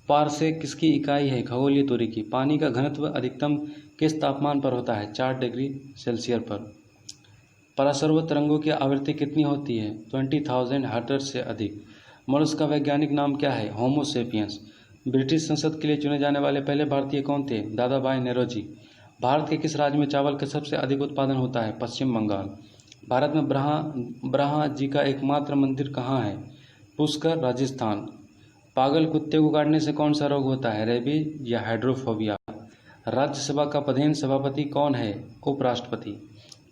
पारसेक किसकी इकाई है? खगोलीय दूरी की। पानी का घनत्व अधिकतम किस तापमान पर होता है? 4 डिग्री सेल्सियस पर। परासर्व तरंगों की आवृत्ति कितनी होती है? 20,000 हर्ट्ज से अधिक। मनुष्य का वैज्ञानिक नाम क्या है? होमो सेपियंस। ब्रिटिश संसद के लिए चुने जाने वाले पहले भारतीय कौन थे? दादा भाई नौरोजी। भारत के किस राज्य में चावल का सबसे अधिक उत्पादन होता है? पश्चिम बंगाल। भारत में ब्रह्मा जी का एकमात्र मंदिर कहाँ है? पुष्कर, राजस्थान। पागल कुत्ते को काटने से कौन सा रोग होता है? रेबीज या हाइड्रोफोबिया। राज्यसभा का प्रधान सभापति कौन है? उपराष्ट्रपति।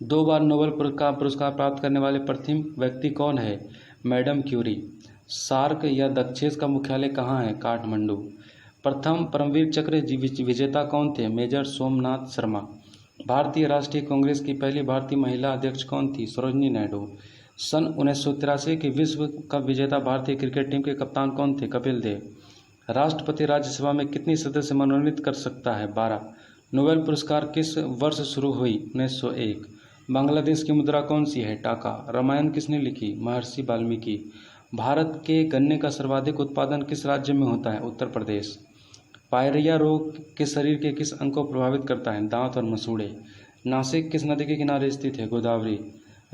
2 बार नोबेल पुरस्कार प्राप्त करने वाले प्रथम व्यक्ति कौन है? Madam Curie. सार्क या दक्षेस का मुख्यालय कहाँ है? काठमांडू। प्रथम परमवीर चक्र विजेता कौन थे? मेजर सोमनाथ शर्मा। भारतीय राष्ट्रीय कांग्रेस की पहली भारतीय महिला अध्यक्ष कौन थी? सरोजिनी नायडू। सन 1983 की विश्व कप विजेता भारतीय क्रिकेट टीम के कप्तान कौन थे? कपिल देव। राष्ट्रपति राज्यसभा में कितनी सदस्य मनोनीत कर सकता है? 12। नोबेल पुरस्कार किस वर्ष शुरू हुई? 1901। बांग्लादेश की मुद्रा कौन सी है? टाका। रामायण किसने लिखी? महर्षि वाल्मीकि। भारत के गन्ने का सर्वाधिक उत्पादन किस राज्य में होता है? उत्तर प्रदेश। पायरिया रोग के शरीर के किस अंग को प्रभावित करता है? दांत और मसूड़े। नासिक किस नदी के किनारे स्थित है? गोदावरी।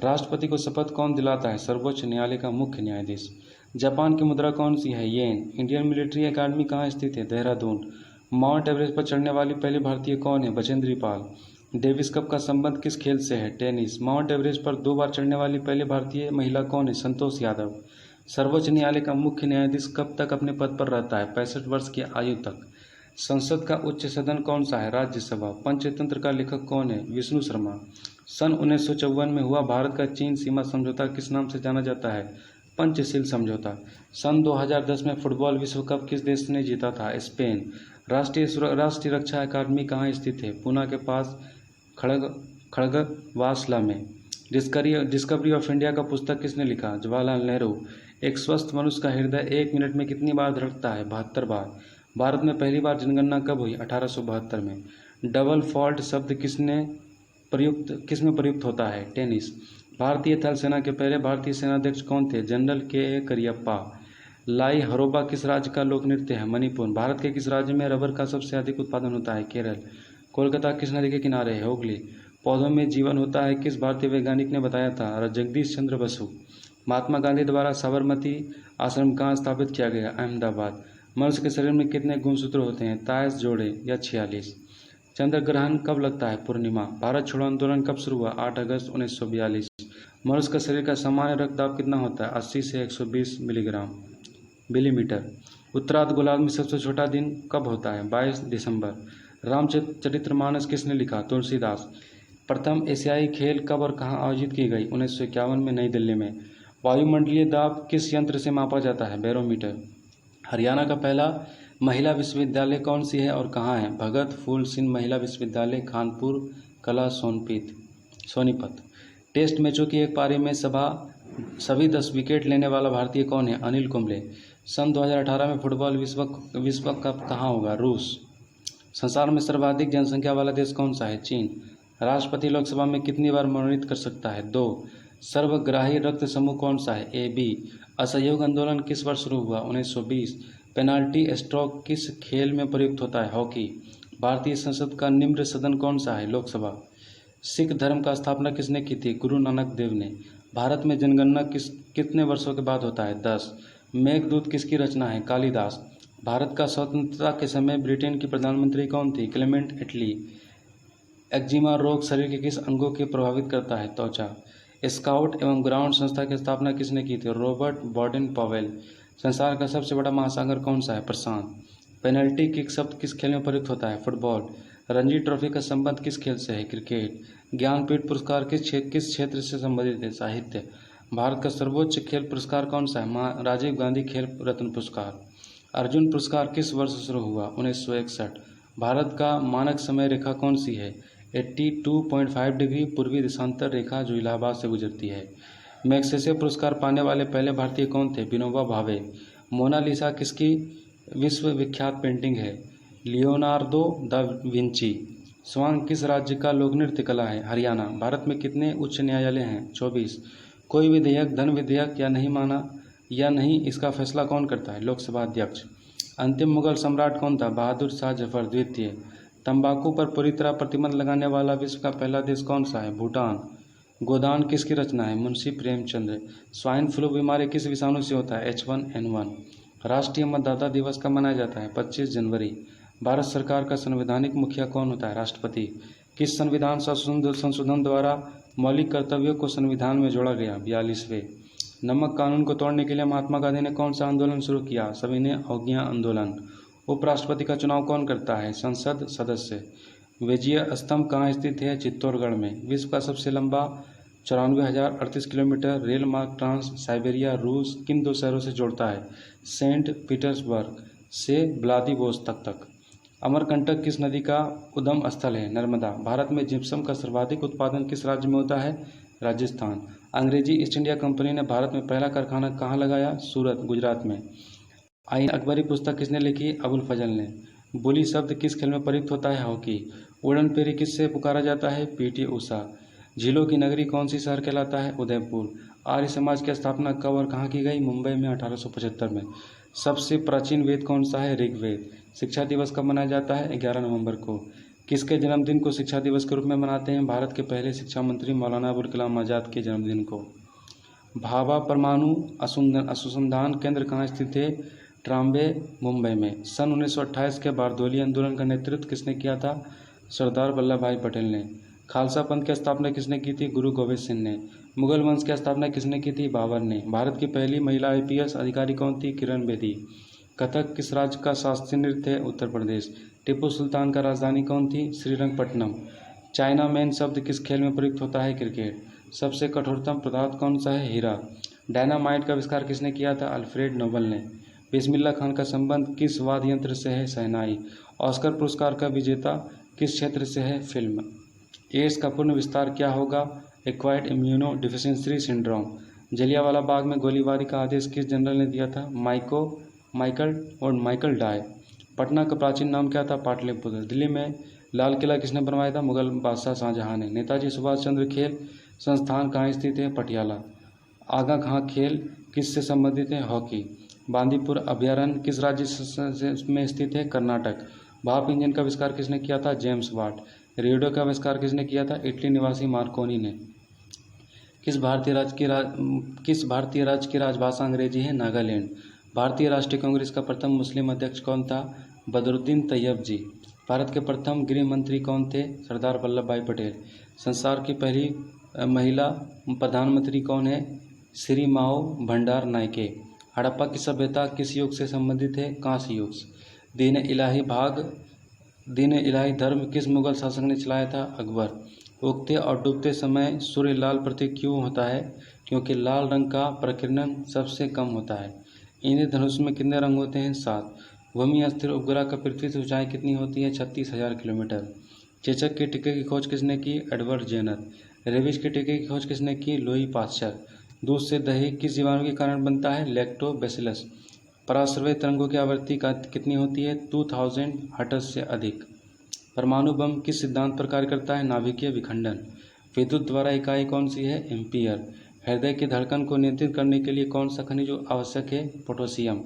राष्ट्रपति को शपथ कौन दिलाता है? सर्वोच्च न्यायालय का मुख्य न्यायाधीश। जापान की मुद्रा कौन सी है? येन। इंडियन मिलिट्री अकादमी कहाँ स्थित है? देहरादून। माउंट एवरेस्ट पर चढ़ने वाली पहली भारतीय कौन है? बचेंद्री पाल। डेविस कप का संबंध किस खेल से है? टेनिस। माउंट एवरेस्ट पर 2 बार चढ़ने वाली पहली भारतीय महिला कौन है? संतोष यादव। सर्वोच्च न्यायालय का मुख्य न्यायाधीश कब तक अपने पद पर रहता है? 65 वर्ष की आयु तक। संसद का उच्च सदन कौन सा है? राज्यसभा। पंचतंत्र का लेखक कौन है? विष्णु शर्मा। सन 1954 में हुआ भारत का चीन सीमा समझौता किस नाम से जाना जाता है? पंचशील समझौता। सन 2010 में फुटबॉल विश्व कप किस देश ने जीता था? स्पेन। राष्ट्रीय रक्षा अकादमी कहाँ स्थित है? पूना के पास खड़गवासला में। डिस्कवरी ऑफ इंडिया का पुस्तक किसने लिखा? जवाहरलाल नेहरू। एक स्वस्थ मनुष्य का हृदय 1 मिनट में कितनी बार धड़कता है? 72 बार। भारत में पहली बार जनगणना कब हुई? 1872 में। डबल फॉल्ट शब्द किसमें प्रयुक्त होता है? टेनिस। भारतीय थल सेना के पहले भारतीय सेनाध्यक्ष कौन थे? जनरल के करियप्पा। लाई हरोबा किस राज्य का लोक नृत्य है? मणिपुर। भारत के किस राज्य में रबर का सबसे अधिक उत्पादन होता है? केरल। कोलकाता किस नदी के किनारे है? हुगली। पौधों में जीवन होता है किस भारतीय वैज्ञानिक ने बताया था? जगदीश चंद्र बसु। महात्मा गांधी द्वारा साबरमती आश्रम कहाँ स्थापित किया गया? अहमदाबाद। मनुष्य के शरीर में कितने गुणसूत्र होते हैं? 23 जोड़े या 46। चंद्र ग्रहण कब लगता है? पूर्णिमा। भारत छोड़ो आंदोलन कब शुरू हुआ? 8 अगस्त 1942। मनुष्य का शरीर का सामान्य रक्तदाब कितना होता है? 80 से 120 मिलीमीटर। उत्तरार्ध गोलार्ध में सबसे छोटा दिन कब होता है? 22 दिसंबर। रामचरितमानस किसने लिखा? तुलसीदास। प्रथम एशियाई खेल कब और कहाँ आयोजित की गई? 1951 में नई दिल्ली में। वायुमंडलीय दाब किस यंत्र से मापा जाता है? बैरोमीटर। हरियाणा का पहला महिला विश्वविद्यालय कौन सी है और कहाँ है? भगत फूल सिंह महिला विश्वविद्यालय, खानपुर कला, सोनीपत। टेस्ट मैचों की एक पारी में सभी 10 विकेट लेने वाला भारतीय कौन है? अनिल कुंबले। सन 2018 में फुटबॉल विश्व कप कहाँ होगा? रूस। संसार में सर्वाधिक जनसंख्या वाला देश कौन सा है? चीन। राष्ट्रपति लोकसभा में कितनी बार मनोनीत कर सकता है? 2। सर्वग्राही रक्त समूह कौन सा है? AB। असहयोग आंदोलन किस वर्ष शुरू हुआ? 1920। पेनाल्टी स्ट्रोक किस खेल में प्रयुक्त होता है? हॉकी। भारतीय संसद का निम्न सदन कौन सा है? लोकसभा। सिख धर्म का स्थापना किसने की थी? गुरु नानक देव ने। भारत में जनगणना कितने वर्षों के बाद होता है? 10। मेघदूत किसकी रचना है? कालिदास। भारत का स्वतंत्रता के समय ब्रिटेन की प्रधानमंत्री कौन थी? क्लेमेंट एटली। एक्जिमा रोग शरीर के किस अंगों को प्रभावित करता है? त्वचा। स्काउट एवं ग्राउंड संस्था की स्थापना किसने की थी? Robert Baden Powell. संसार का सबसे बड़ा महासागर कौन सा है? प्रशांत। पेनल्टी किक शब्द किस खेल में प्रयुक्त होता है? फुटबॉल। रणजी ट्रॉफी का संबंध किस खेल से है? क्रिकेट। ज्ञानपीठ पुरस्कार किस क्षेत्र से संबंधित है? साहित्य। भारत का सर्वोच्च खेल पुरस्कार कौन सा है? राजीव गांधी खेल रत्न पुरस्कार। अर्जुन पुरस्कार किस वर्ष शुरू हुआ? 1961। भारत का मानक समय रेखा कौन सी है? 82.5 डिग्री पूर्वी देशांतर रेखा जो इलाहाबाद से गुजरती है। मैग्सेसे पुरस्कार पाने वाले पहले भारतीय कौन थे? विनोबा भावे। मोनालिसा किसकी विश्व विख्यात पेंटिंग है? Leonardo da Vinci. स्वांग किस राज्य का लोक नृत्य कला है? हरियाणा। भारत में कितने उच्च न्यायालय हैं? 24। कोई विधेयक धन विधेयक या नहीं माना या नहीं, इसका फैसला कौन करता है? लोकसभा अध्यक्ष। अंतिम मुगल सम्राट कौन था? बहादुर शाह जफर द्वितीय। तंबाकू पर पूरी तरह प्रतिबंध लगाने वाला विश्व का पहला देश कौन सा है? भूटान। गोदान किसकी रचना है? मुंशी प्रेमचंद्र। स्वाइन फ्लू बीमारी किस विषाणु से होता है? H1N1। राष्ट्रीय मतदाता दिवस कब मनाया जाता है? 25 जनवरी। भारत सरकार का संवैधानिक मुखिया कौन होता है? राष्ट्रपति। किस संविधान संशोधन द्वारा मौलिक कर्तव्यों को संविधान में जोड़ा गया? 42वें। नमक कानून को तोड़ने के लिए महात्मा गांधी ने कौन सा आंदोलन शुरू किया? सविनय अवज्ञा आंदोलन। उपराष्ट्रपति का चुनाव कौन करता है? संसद सदस्य। विजय स्तंभ कहाँ स्थित है? चित्तौड़गढ़ में। विश्व का सबसे लंबा 94,038 किलोमीटर रेल मार्ग ट्रांस साइबेरिया रूस किन दो शहरों से जोड़ता है? सेंट पीटर्सबर्ग से व्लादिवोस्तोक तक। अमरकंटक किस नदी का उद्गम स्थल है? नर्मदा। भारत में जिप्सम का सर्वाधिक उत्पादन किस राज्य में होता है? राजस्थान। अंग्रेजी ईस्ट इंडिया कंपनी ने भारत में पहला कारखाना कहाँ लगाया? सूरत, गुजरात में। आईन अकबरी पुस्तक किसने लिखी? अबुल फजल ने। बोली शब्द किस खेल में प्रयुक्त होता है? हॉकी। उड़न पेरी किससे पुकारा जाता है? PT उषा। झीलों की नगरी कौन सी शहर कहलाता है? उदयपुर। आर्य समाज की स्थापना कब और कहाँ की गई? मुंबई में 1875 में। सबसे प्राचीन वेद कौन सा है? ऋग्वेद। शिक्षा दिवस कब मनाया जाता है? 11 नवंबर को। किसके जन्मदिन को शिक्षा दिवस के रूप में मनाते हैं? भारत के पहले शिक्षा मंत्री मौलाना अबुल कलाम आज़ाद के जन्मदिन को। भाभा परमाणु अनुसंधान केंद्र कहाँ स्थित है? ट्राम्बे, मुंबई में। सन 1928 के बारदोली आंदोलन का नेतृत्व किसने किया था? सरदार वल्लभ भाई पटेल ने। खालसा पंथ की स्थापना किसने की थी? गुरु गोविंद सिंह ने। मुगल वंश की स्थापना किसने की थी? बाबर ने। भारत की पहली महिला IPS अधिकारी कौन थी? किरण बेदी। कथक किस राज्य का शास्त्रीय नृत्य है? उत्तर प्रदेश। टिप्पू सुल्तान का राजधानी कौन थी? श्रीरंगपट्टनम। चाइना मैन शब्द किस खेल में प्रयुक्त होता है? क्रिकेट। सबसे कठोरतम पदार्थ कौन सा है? हीरा। डायनामाइट का आविष्कार किसने किया था? अल्फ्रेड नोबल ने। बिस्मिल्लाह खान का संबंध किस वाद्य यंत्र से है? शहनाई। ऑस्कर पुरस्कार का विजेता किस क्षेत्र से है? फिल्म। एड्स का पूर्ण विस्तार क्या होगा? Acquired immunodeficiency syndrome. Jallianwala Bagh में गोलीबारी का आदेश किस जनरल ने दिया था? Michael di. पटना का प्राचीन नाम क्या था? पाटलिपुत्र। दिल्ली में लाल किला किसने बनवाया था? मुगल बादशाह शाहजहां ने। नेताजी सुभाष चंद्र खेल संस्थान कहाँ स्थित है? पटियाला। आगा खां खेल किससे संबंधित है? हॉकी। बांदीपुर अभयारण्य किस राज्य में स्थित है? कर्नाटक। भाप इंजन का आविष्कार किसने किया था? James Watt. रेडियो का आविष्कार किसने किया था? इटली निवासी मार्कोनी ने। किस भारतीय राज्य की राजभाषा अंग्रेजी है? नागालैंड। भारतीय राष्ट्रीय कांग्रेस का प्रथम मुस्लिम अध्यक्ष कौन था? बदरुद्दीन तैयब जी। भारत के प्रथम गृह मंत्री कौन थे? सरदार वल्लभ भाई पटेल। संसार की पहली महिला प्रधानमंत्री कौन है? श्री माओ भंडार नायके। हड़प्पा की सभ्यता किस युग से संबंधित है? कांस्य युग। दीन इलाही धर्म किस मुगल शासक ने चलाया था? अकबर। उगते और डूबते समय सूर्य लाल प्रतीक क्यों होता है? क्योंकि लाल रंग का प्रकीर्णन सबसे कम होता है। इंद्रधनुष में कितने रंग होते हैं? 7। भूमि स्थिर उपग्रह का पृथ्वी से ऊंचाई कितनी होती है? 36,000 किलोमीटर। चेचक के टीके की खोज किसने की? Edward Jenner. रेबीज के टीके की खोज किसने की? Louis Pasteur. दूध से दही किस जीवाणु के कारण बनता है? लैक्टोबैसिलस। पराश्रव्य तरंगों की आवृत्ति कितनी होती है? 2000 हर्ट्ज से अधिक। परमाणु बम किस सिद्धांत पर कार्य करता है? नाभिकीय विखंडन। विद्युत द्वारा इकाई कौन सी है? एम्पियर। हृदय की धड़कन को नियंत्रित करने के लिए कौन सा खनिज आवश्यक है? पोटेशियम।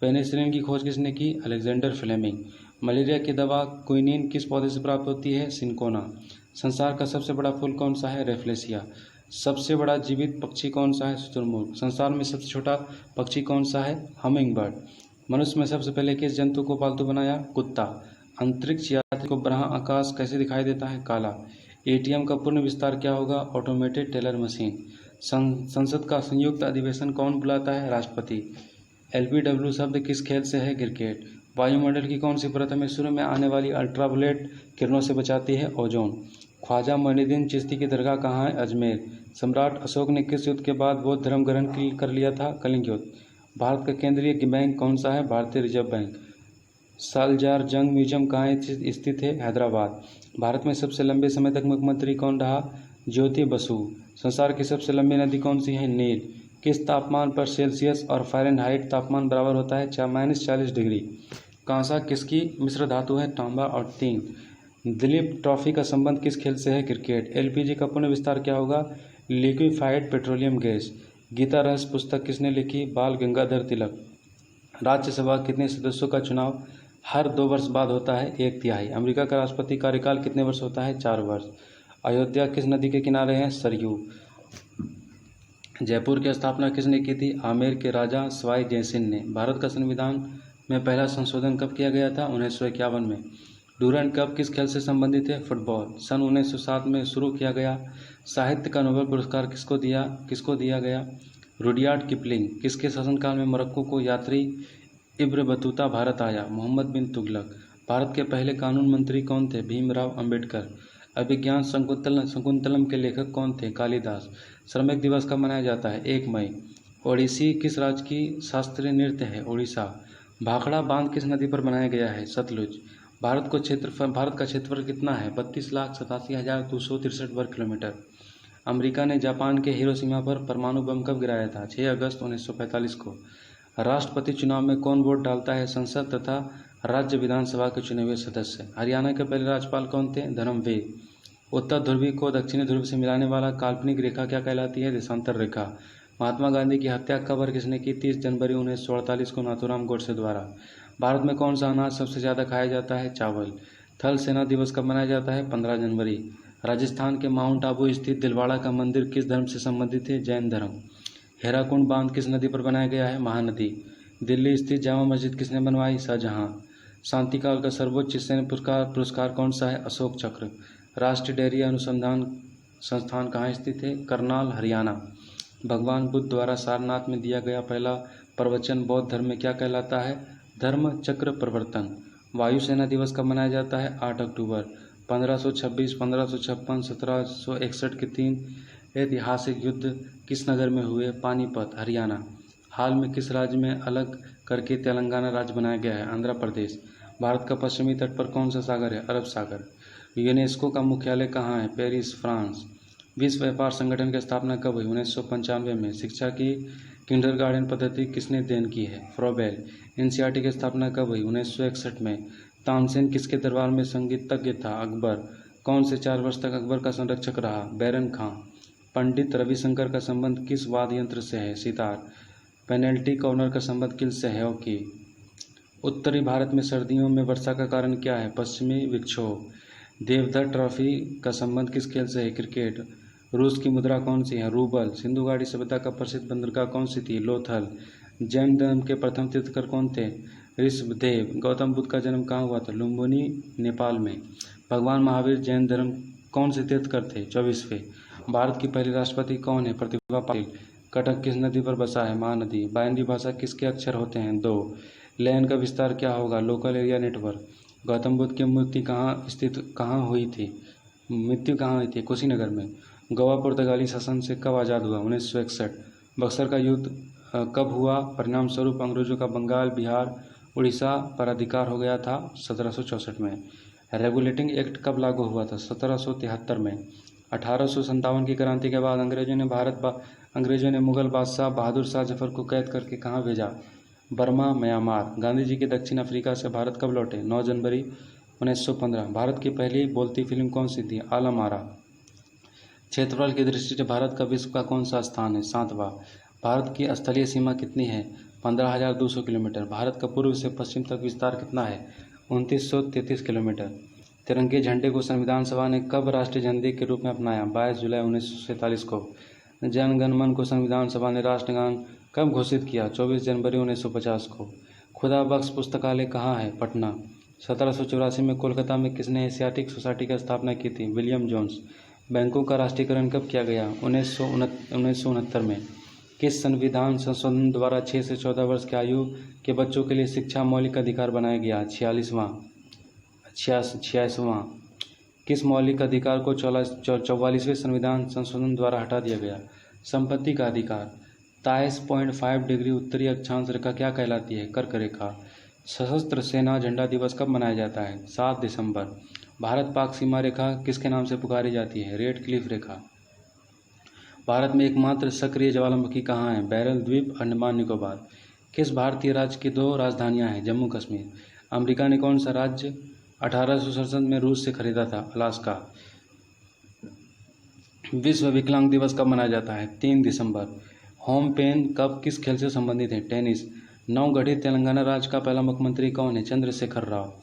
पेनिसिलिन की खोज किसने की? Alexander Fleming. मलेरिया की दवा क्विनीन किस पौधे से प्राप्त होती है? सिनकोना। संसार का सबसे बड़ा फूल कौन सा है? रेफ्लेशिया। सबसे बड़ा जीवित पक्षी कौन सा है? शुतुरमुर्ग। संसार में सबसे छोटा पक्षी कौन सा है? Humming bird. मनुष्य में सबसे पहले किस जंतु को पालतू बनाया? कुत्ता। अंतरिक्ष यात्री को बारह आकाश कैसे दिखाई देता है? काला। ATM का पूर्ण विस्तार क्या होगा? Automated teller machine. संसद का संयुक्त अधिवेशन कौन बुलाता है? राष्ट्रपति। LBW शब्द किस खेल से है? क्रिकेट। वायुमंडल की कौन सी परत हमें सूर्य में आने वाली अल्ट्रावायलेट किरणों से बचाती है? ओजोन। ख्वाजा मोइनुद्दीन चिश्ती की दरगाह कहाँ है? अजमेर। सम्राट अशोक ने किस युद्ध के बाद बौद्ध धर्म ग्रहण कर लिया था? कलिंग युद्ध। भारत का केंद्रीय बैंक कौन सा है? भारतीय रिजर्व बैंक। सालजार जंग म्यूजियम कहाँ स्थित है? हैदराबाद। भारत में सबसे लंबे समय तक मुख्यमंत्री कौन रहा? ज्योति बसु। संसार की सबसे लंबी नदी कौन सी है? नील। किस तापमान पर सेल्सियस और फ़ारेनहाइट तापमान बराबर होता है? -40 डिग्री। कांसा किसकी मिश्र धातु है? तांबा। और 3। दिलीप ट्रॉफी का संबंध किस खेल से है? क्रिकेट। LPG का पूर्ण विस्तार क्या होगा? Liquefied petroleum gas. गीता रहस्य पुस्तक किसने लिखी? बाल गंगाधर तिलक। राज्यसभा कितने सदस्यों का चुनाव हर 2 वर्ष बाद होता है? 1/3। अमेरिका का राष्ट्रपति कार्यकाल कितने वर्ष होता है? 4 वर्ष। अयोध्या किस नदी के किनारे है? सरयू। जयपुर की स्थापना किसने की थी? आमेर के राजा सवाई जयसिंह ने। भारत का संविधान में पहला संशोधन कब किया गया था? 1951 में। डूरंड कप किस खेल से संबंधित है? फुटबॉल। सन 1907 में शुरू किया गया साहित्य का नोबेल पुरस्कार किसको दिया गया? Rudyard Kipling. किसके शासनकाल में मोरक्को को यात्री इब्न बतूता भारत आया? मोहम्मद बिन तुगलक। भारत के पहले कानून मंत्री कौन थे? भीमराव अंबेडकर। अभिज्ञान शकुंतलम के लेखक कौन थे? कालिदास। श्रमिक दिवस कब मनाया जाता है? 1 मई। ओडिसी किस राज्य की शास्त्रीय नृत्य है? उड़ीसा। भाखड़ा बांध किस नदी पर बनाया गया है? सतलुज। भारत का क्षेत्रफल कितना है? 32,87,263 वर्ग किलोमीटर। अमेरिका ने जापान के हिरोशिमा पर परमाणु बम कब गिराया था? 6 अगस्त 1945 को। राष्ट्रपति चुनाव में कौन वोट डालता है? संसद तथा राज्य विधानसभा के चुने हुए सदस्य। हरियाणा के पहले राज्यपाल कौन थे? धर्मवीर। उत्तर ध्रुवी को दक्षिणी ध्रुव से मिलाने वाला काल्पनिक रेखा क्या कहलाती है? देशांतर रेखा। महात्मा गांधी की हत्या कब और किसने की? 30 जनवरी 1948 को नाथूराम गोडसे द्वारा। भारत में कौन सा अनाज सबसे ज़्यादा खाया जाता है? चावल। थल सेना दिवस कब मनाया जाता है? 15 जनवरी। राजस्थान के माउंट आबू स्थित दिलवाड़ा का मंदिर किस धर्म से संबंधित है? जैन धर्म। हेराकुंड बांध किस नदी पर बनाया गया है? महानदी। दिल्ली स्थित जामा मस्जिद किसने बनवाई? शाहजहां। शांतिकाल का सर्वोच्च सैन्य पुरस्कार कौन सा है? अशोक चक्र। राष्ट्रीय डेयरी अनुसंधान संस्थान कहाँ स्थित है? करनाल, हरियाणा। भगवान बुद्ध द्वारा सारनाथ में दिया गया पहला प्रवचन बौद्ध धर्म में क्या कहलाता है? धर्म चक्र प्रवर्तन। वायुसेना दिवस कब मनाया जाता है? 8 अक्टूबर। 1526, 1556, 1761 के 3 ऐतिहासिक युद्ध किस नगर में हुए? पानीपत, हरियाणा। हाल में किस राज्य में अलग करके तेलंगाना राज्य बनाया गया है? आंध्र प्रदेश। भारत का पश्चिमी तट पर कौन सा सागर है? अरब सागर। यूनेस्को का मुख्यालय कहाँ है? Paris, France. विश्व व्यापार संगठन की स्थापना कब हुई? 1995 में। शिक्षा की किंडरगार्टन पद्धति किसने देन की है? फ्रोबेल। एनसीईआरटी की स्थापना कब हुई? 1961 में। तानसेन किसके दरबार में संगीतज्ञ था? अकबर। कौन से 4 वर्ष तक अकबर का संरक्षक रहा? बैरन खां। पंडित रविशंकर का संबंध किस वाद्य यंत्र से है? सितार। पेनल्टी कॉर्नर का संबंध किस से है? हॉकी। उत्तरी भारत में सर्दियों में वर्षा का कारण क्या है? पश्चिमी विक्षोभ। देवधर ट्रॉफी का संबंध किस खेल से है? क्रिकेट। रूस की मुद्रा कौन सी है? रूबल। सिंधु घाटी सभ्यता का प्रसिद्ध बंदरगाह कौन सी थी? लोथल। जैन धर्म के प्रथम तीर्थंकर कौन थे? ऋषभदेव। गौतम बुद्ध का जन्म कहाँ हुआ था? लुम्बिनी, नेपाल में। भगवान महावीर जैन धर्म कौन से तीर्थंकर थे? 24वें। भारत की पहली राष्ट्रपति कौन है? प्रतिभा पाटिल। कटक किस नदी पर बसा है? महानदी। बाइनरी भाषा किसके अक्षर होते हैं? 2। लैन का विस्तार क्या होगा? Local area network. Gautam Buddha की मृत्यु कहाँ हुई थी? कुशीनगर में। गोवा पुर्तगाली शासन से कब आज़ाद हुआ? 1961। बक्सर का युद्ध कब हुआ? परिणाम स्वरूप अंग्रेजों का बंगाल, बिहार, उड़ीसा पर अधिकार हो गया था 1764 में। रेगुलेटिंग एक्ट कब लागू हुआ था? 1773 में। 1857 की क्रांति के बाद अंग्रेजों ने मुगल बादशाह बहादुर शाह जफर को कैद करके कहाँ भेजा? Burma, Myanmar. गांधी जी के दक्षिण अफ्रीका से भारत कब लौटे? 9 जनवरी 1915। भारत की पहली बोलती फिल्म कौन सी थी? आलम आरा। क्षेत्रफल की दृष्टि से भारत का विश्व का कौन सा स्थान है? 7वां। भारत की स्थलीय सीमा कितनी है? 15,200 किलोमीटर। भारत का पूर्व से पश्चिम तक विस्तार कितना है? 2933 किलोमीटर। तिरंगे झंडे को संविधान सभा ने कब राष्ट्रीय झंडे के रूप में अपनाया? 22 जुलाई 1947 को। जन गण मन को संविधान सभा ने राष्ट्रगान कब घोषित किया? 24 जनवरी 1950 को। खुदा बख्श पुस्तकालय कहाँ है? पटना। 1784 में कोलकाता में किसने एशियाटिक सोसाइटी की स्थापना की थी? William Jones. बैंकों का राष्ट्रीयकरण कब किया गया? 1969 में। किस संविधान संशोधन द्वारा 6 से 14 वर्ष की आयु के बच्चों के लिए शिक्षा मौलिक अधिकार बनाया गया? 86वां। किस मौलिक अधिकार को 44वें संविधान संशोधन द्वारा हटा दिया गया? संपत्ति का अधिकार। 23.5 डिग्री उत्तरी अक्षांश रेखा क्या कहलाती है? कर्क रेखा। सशस्त्र सेना झंडा दिवस कब मनाया जाता है? 7 दिसंबर। भारत पाक सीमा रेखा किसके नाम से पुकारी जाती है? रेड क्लिफ रेखा। भारत में एकमात्र सक्रिय ज्वालामुखी कहाँ है? बैरल द्वीप, अंडमान निकोबार। किस भारतीय राज्य की 2 राजधानियाँ हैं? जम्मू कश्मीर। अमेरिका ने कौन सा राज्य 1867 में रूस से खरीदा था? अलास्का। विश्व विकलांग दिवस कब मनाया जाता है? 3 दिसंबर। होम पेन कब किस खेल से संबंधित है? टेनिस। नवगठित तेलंगाना राज्य का पहला मुख्यमंत्री कौन है? चंद्रशेखर राव।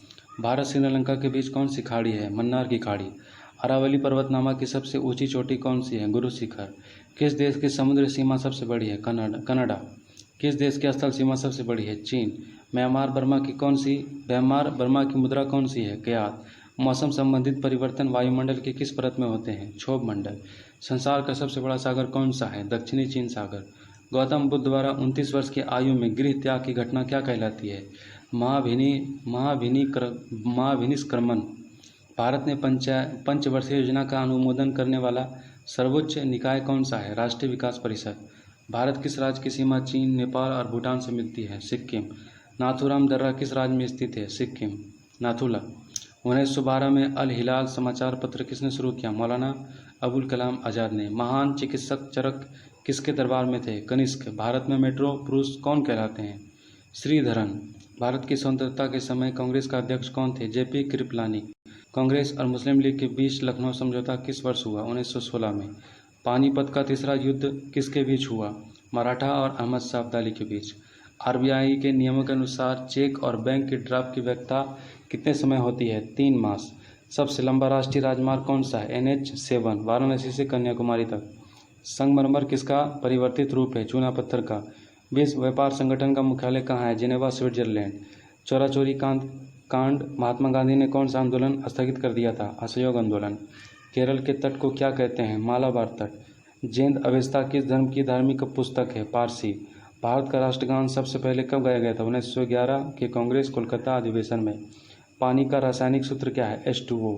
भारत श्रीलंका के बीच कौन सी खाड़ी है? मन्नार की खाड़ी। अरावली पर्वतमाला की सबसे ऊंची चोटी कौन सी है? गुरु शिखर। किस देश की समुद्री सीमा सबसे बड़ी है? कनाडा। किस देश की स्थल सीमा सबसे बड़ी है? चीन। म्यांमार बर्मा की मुद्रा कौन सी है? क्यात। मौसम संबंधित परिवर्तन वायुमंडल के किस परत में होते हैं? क्षोभ मंडल। संसार का सबसे बड़ा सागर कौन सा है? दक्षिणी चीन सागर। गौतम बुद्ध द्वारा 29 वर्ष की आयु में गृह त्याग की घटना क्या कहलाती है? महाभिनिष्क्रमण। भारत में पंचवर्षीय योजना का अनुमोदन करने वाला सर्वोच्च निकाय कौन सा है? राष्ट्रीय विकास परिषद। भारत किस राज्य की सीमा चीन, नेपाल और भूटान से मिलती है? सिक्किम। नाथूराम दर्रा किस राज्य में स्थित है? सिक्किम। नाथुला। 1912 में अल हिलाल समाचार पत्र किसने शुरू किया? मौलाना अबुल कलाम आज़ाद ने। महान चिकित्सक चरक किसके दरबार में थे? कनिष्क। भारत में मेट्रो पुरुष कौन कहलाते हैं? श्रीधरन। भारत की स्वतंत्रता के समय कांग्रेस का अध्यक्ष कौन थे? जेपी कृपलानी। कांग्रेस और मुस्लिम लीग के बीच लखनऊ समझौता किस वर्ष हुआ? 1916 में। पानीपत का तीसरा युद्ध किसके बीच हुआ? मराठा और अहमद शाह अब्दाली के बीच। आरबीआई के नियमों के अनुसार चेक और बैंक की ड्राफ्ट की वैधता कितने समय होती है? 3 मास। सबसे लंबा राष्ट्रीय राजमार्ग कौन सा है? NH7 वाराणसी से कन्याकुमारी तक। संगमरमर किसका परिवर्तित रूप है? चूना पत्थर का। विश्व व्यापार संगठन का मुख्यालय कहाँ है? Geneva, Switzerland. चोरा चोरी कांड महात्मा गांधी ने कौन सा आंदोलन स्थगित कर दिया था? असहयोग आंदोलन। केरल के तट को क्या कहते हैं? मालाबार तट। जेंद अवेस्ता किस धर्म की धार्मिक पुस्तक है? पारसी। भारत का राष्ट्रगान सबसे पहले कब गाया गया था? 1911 के कांग्रेस कोलकाता अधिवेशन में। पानी का रासायनिक सूत्र क्या है? H2O।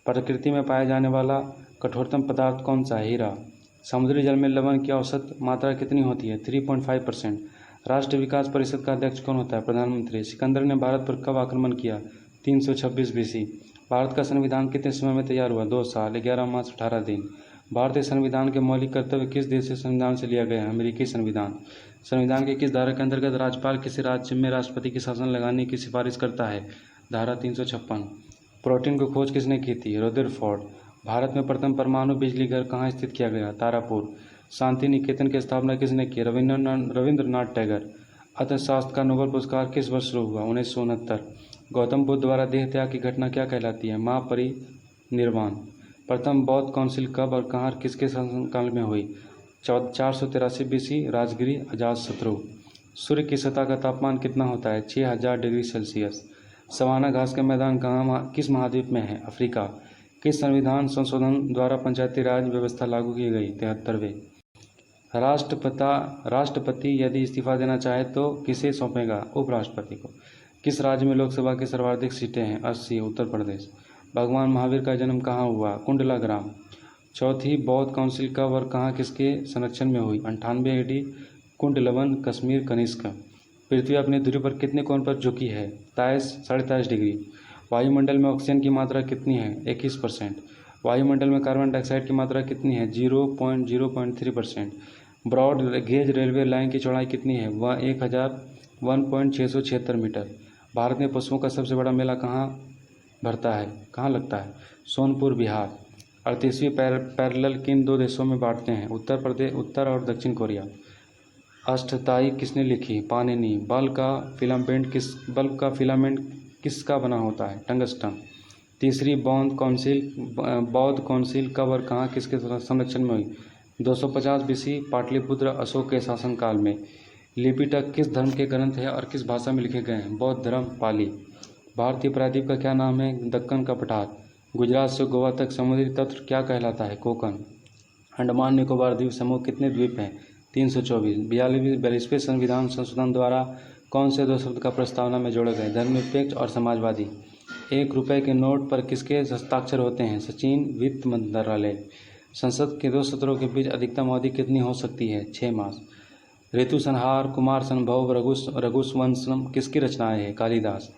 प्रकृति में पाया जाने वाला कठोरतम पदार्थ कौन सा है? हीरा। समुद्री जल में लवण की औसत मात्रा कितनी होती है? 3.5%। राष्ट्रीय विकास परिषद का अध्यक्ष कौन होता है? प्रधानमंत्री। सिकंदर ने भारत पर कब आक्रमण किया? 326 BC। भारत का संविधान कितने समय में तैयार हुआ? 2 साल, 11 मास, 18 दिन। भारतीय संविधान के मौलिक कर्तव्य किस देश से संविधान से लिया गया है? अमेरिकी संविधान। संविधान के किस धारा के अंतर्गत राज्यपाल किसी राज्य में राष्ट्रपति की शासन लगाने की सिफारिश करता है? धारा 356। प्रोटीन की खोज किसने की थी? रदरफोर्ड। भारत में प्रथम परमाणु बिजली घर कहाँ स्थित किया गया? तारापुर। शांति निकेतन की स्थापना किसने की? रविंद्रनाथ टैगोर। अर्थशास्त्र का नोबेल पुरस्कार किस वर्ष शुरू हुआ? 1969। गौतम बुद्ध द्वारा देह त्याग की घटना क्या कहलाती है? महापरिनिर्वाण। प्रथम बौद्ध काउंसिल कब और कहाँ किसके शासनकाल में हुई? 483 BC। राजगिरी, अजातशत्रु। सूर्य की सतह का तापमान कितना होता है? 6000 डिग्री सेल्सियस। सवाना घास का मैदान किस महाद्वीप में है? अफ्रीका। किस संविधान संशोधन द्वारा पंचायती राज व्यवस्था लागू की गई? 73वें। राष्ट्रपति यदि इस्तीफा देना चाहे तो किसे सौंपेगा? उपराष्ट्रपति को। किस राज्य में लोकसभा की सर्वाधिक सीटें हैं? 80। उत्तर प्रदेश। भगवान महावीर का जन्म कहाँ हुआ? कुंडला ग्राम। चौथी बौद्ध काउंसिल कब और कहाँ किसके संरक्षण में हुई? 98 AD। कुंडलवन, कश्मीर, कनिष्क। पृथ्वी अपनी धुरी पर कितने कोण पर झुकी है? 23.5 डिग्री। वायुमंडल में ऑक्सीजन की मात्रा कितनी है? 21%। वायुमंडल में कार्बन डाइऑक्साइड की मात्रा कितनी है? 0.03%। ब्रॉड गेज रेलवे लाइन की चौड़ाई कितनी है? 1,676 मीटर। भारत में पशुओं का सबसे बड़ा मेला कहाँ लगता है? सोनपुर, बिहार। 38वीं पैरेलल किन 2 देशों में बांटते हैं? उत्तर और दक्षिण कोरिया। अष्टताई किसने लिखी? पाणिनि। बल्ब का फिलामेंट किसका बना होता है? टंगस्टन। तीसरी बौद्ध काउंसिल कब और कहाँ किसके संरक्षण में हुई? 250 BC। पाटलिपुत्र अशोक के शासनकाल में। लिपिटक किस धर्म के ग्रंथ है और किस भाषा में लिखे गए हैं? बौद्ध धर्म, पाली। भारतीय प्रायद्वीप का क्या नाम है? दक्कन का पठार। गुजरात से गोवा तक समुद्री तट क्या कहलाता है? कोकन। अंडमान निकोबार द्वीप समूह कितने द्वीप हैं? 324। 42वें संविधान संशोधन द्वारा कौन से 2 शब्द का प्रस्तावना में जोड़े गए? धर्मनिरपेक्ष और समाजवादी। 1 रुपये के नोट पर किसके हस्ताक्षर होते हैं? सचिन, वित्त मंत्रालय। संसद के 2 सत्रों के बीच अधिकतम अवधि कितनी हो सकती है? 6 मास। ऋतु संहार, कुमार संभव, रघुवंशम किसकी रचनाएं हैं? कालिदास।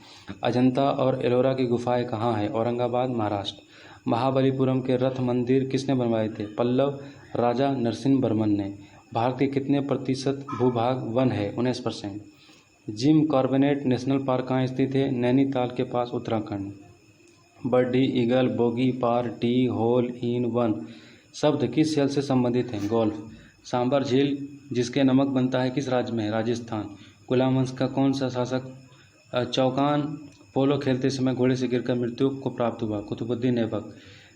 अजंता और एलोरा की गुफाएं कहाँ हैं? औरंगाबाद, महाराष्ट्र। महाबलीपुरम के रथ मंदिर किसने बनवाए थे? पल्लव राजा नरसिंह वर्मन ने। भारत के कितने प्रतिशत भूभाग वन है? 19%। जिम कॉर्बेट नेशनल पार्क कहाँ स्थित है? नैनीताल के पास, Uttarakhand. Birdie, eagle, bogey, par, tee, hole in one शब्द किस खेल से संबंधित हैं? गोल्फ। सांबर झील जिसके नमक बनता है किस राज्य में है? राजस्थान। गुलाम वंश का कौन सा शासक चौकान पोलो खेलते समय घोड़े से गिरकर मृत्यु को प्राप्त हुआ? कुतुबुद्दीन ऐबक।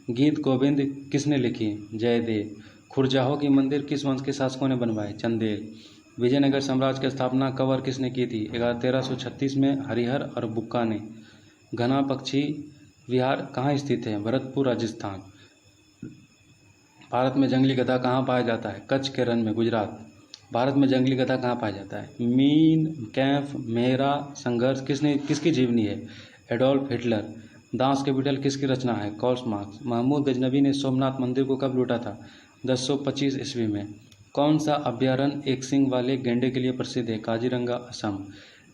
गीत गोविंद किसने लिखी? जयदेव। खुरजाहो की मंदिर किस वंश के शासकों ने बनवाए? चंदेल। विजयनगर साम्राज्य की स्थापना कब और किसने की थी? 1336 में हरिहर और बुक्का ने। घना पक्षी विहार कहाँ स्थित है? भरतपुर, राजस्थान। भारत में जंगली गधा कहाँ पाया जाता है? कच्छ के रण में, गुजरात। भारत में जंगली गधा कहाँ पाया जाता है? मीन कैंप मेहरा संघर्ष किसकी जीवनी है? Adolf Hitler. दांस कैपिटल किसकी रचना है? Karl Marx. महमूद गजनबी ने सोमनाथ मंदिर को कब लूटा था? 1025 ईस्वी में। कौन सा अभ्यारण्य एक सींग वाले गैंडे के लिए प्रसिद्ध है? काजीरंगा, असम।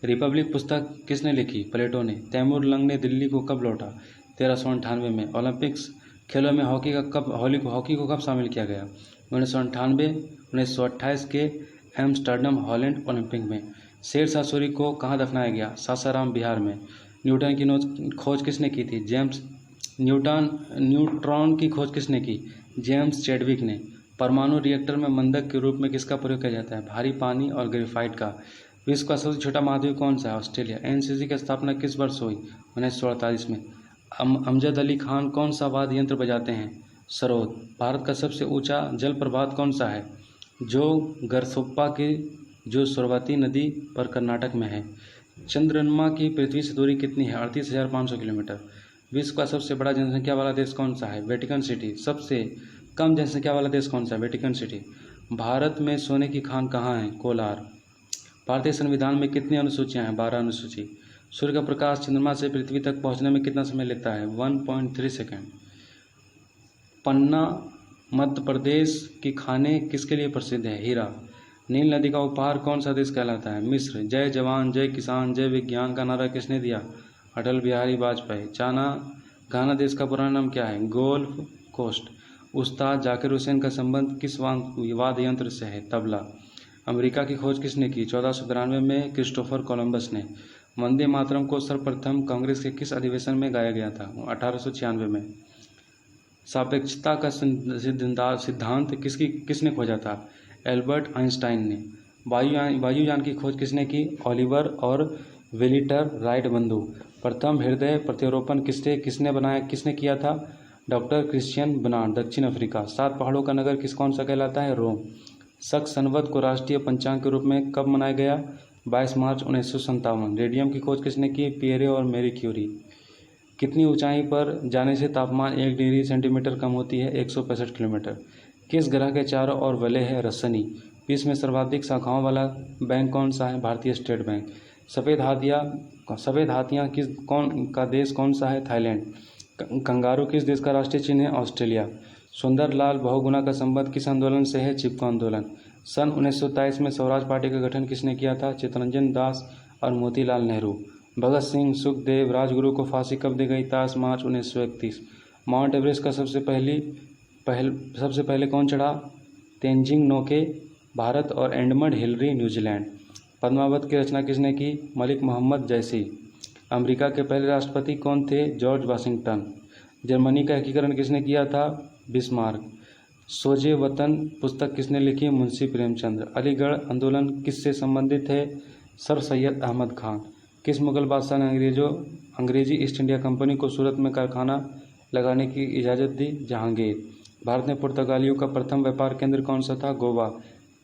रिपब्लिक पुस्तक किसने लिखी? प्लेटो ने। तैमूर लंग ने दिल्ली को कब लौटा? 1398 में। ओलंपिक्स खेलों में हॉकी को कब शामिल किया गया? 1998, 1928 के एम्स्टर्डम हॉलैंड ओलंपिक में। शेरशाह सूरी को कहाँ दफनाया गया? सासाराम, बिहार में। न्यूटन की खोज किसने की थी? न्यूट्रॉन की खोज किसने की? जेम्स चैडविक ने। परमाणु रिएक्टर में मंदक के रूप में किसका प्रयोग किया जाता है? भारी पानी और ग्रेफाइट का। विश्व का सबसे छोटा महाद्वीप कौन सा है? ऑस्ट्रेलिया। एनसीसी की स्थापना किस वर्ष हुई? 1948 में। अमजद अली खान कौन सा वाद्य यंत्र बजाते हैं? सरोद। भारत का सबसे ऊंचा जलप्रपात कौन सा है? जो गरसोप्पा की जो सरस्वती नदी पर कर्नाटक में है। चंद्रमा की पृथ्वी से दूरी कितनी है? 38,500 किलोमीटर। विश्व का सबसे बड़ा जनसंख्या वाला देश कौन सा है? Vatican city. सबसे कम जनसंख्या वाला देश कौन सा है? Vatican city. भारत में सोने की खान कहाँ है? कोलार। भारतीय संविधान में कितनी अनुसूचियां हैं? 12 अनुसूची। सूर्य का प्रकाश चंद्रमा से पृथ्वी तक पहुंचने में कितना समय लेता है? 1.3 सेकेंड। पन्ना मध्य प्रदेश की खाने किसके लिए प्रसिद्ध है? हीरा। नील नदी का उपहार कौन सा देश कहलाता है? मिस्र। जय जवान जय किसान जय विज्ञान का नारा किसने दिया? अटल बिहारी वाजपेयी। घाना देश का पुराना नाम क्या है? Gold Coast. उस्ताद जाकिर हुसैन का संबंध किस वाद्य यंत्र से है? तबला। अमेरिका की खोज किसने की? 1492 में क्रिस्टोफर कोलंबस ने। वंदे मातरम को सर्वप्रथम कांग्रेस के किस अधिवेशन में गाया गया था? 1896 में। सापेक्षता का सिद्धांत किसने खोजा था? एल्बर्ट आइंस्टाइन ने। वायुयान की खोज किसने की? ओलिवर और विल्टर राइट बंधु। प्रथम हृदय प्रत्यारोपण किसने किया था? डॉक्टर क्रिश्चियन बर्नार्ड, दक्षिण अफ्रीका। 7 पहाड़ों का नगर कौन सा कहलाता है? रोम। शक संवत को राष्ट्रीय पंचांग के रूप में कब मनाया गया? 22 मार्च 1957। रेडियम की खोज किसने की? पियरे और मैरी क्यूरी। कितनी ऊंचाई पर जाने से तापमान 1 डिग्री सेंटीमीटर कम होती है? 165 किलोमीटर। किस ग्रह के चारों ओर वलय है? शनि। विश्व में सर्वाधिक शाखाओं वाला बैंक कौन सा है? भारतीय स्टेट बैंक। सफ़ेद हाथियाँ का देश कौन सा है? थाईलैंड। कंगारू किस देश का राष्ट्रीय चिन्ह है? ऑस्ट्रेलिया। सुंदरलाल बहुगुणा का संबंध किस आंदोलन से है? चिपको आंदोलन। सन 1927 में स्वराज पार्टी का गठन किसने किया था? चित्तरंजन दास और मोतीलाल नेहरू। भगत सिंह सुखदेव राजगुरु को फांसी कब दी गई? 23 मार्च 1931। माउंट एवरेस्ट का सबसे पहले कौन चढ़ा? तेंजिंग नोके, भारत और एडमंड हिलरी, न्यूजीलैंड। पद्मावत की रचना किसने की? मलिक मोहम्मद जैसी। अमेरिका के पहले राष्ट्रपति कौन थे? George Washington. जर्मनी का एकीकरण किसने किया था? बिस्मार्क। सोजे वतन पुस्तक किसने लिखी? मुंशी प्रेमचंद। अलीगढ़ आंदोलन किससे संबंधित है? सर सैयद अहमद खान। किस मुगल बादशाह ने अंग्रेजी ईस्ट इंडिया कंपनी को सूरत में कारखाना लगाने की इजाज़त दी? जहांगीर। भारत में पुर्तगालियों का प्रथम व्यापार केंद्र कौन सा था? गोवा।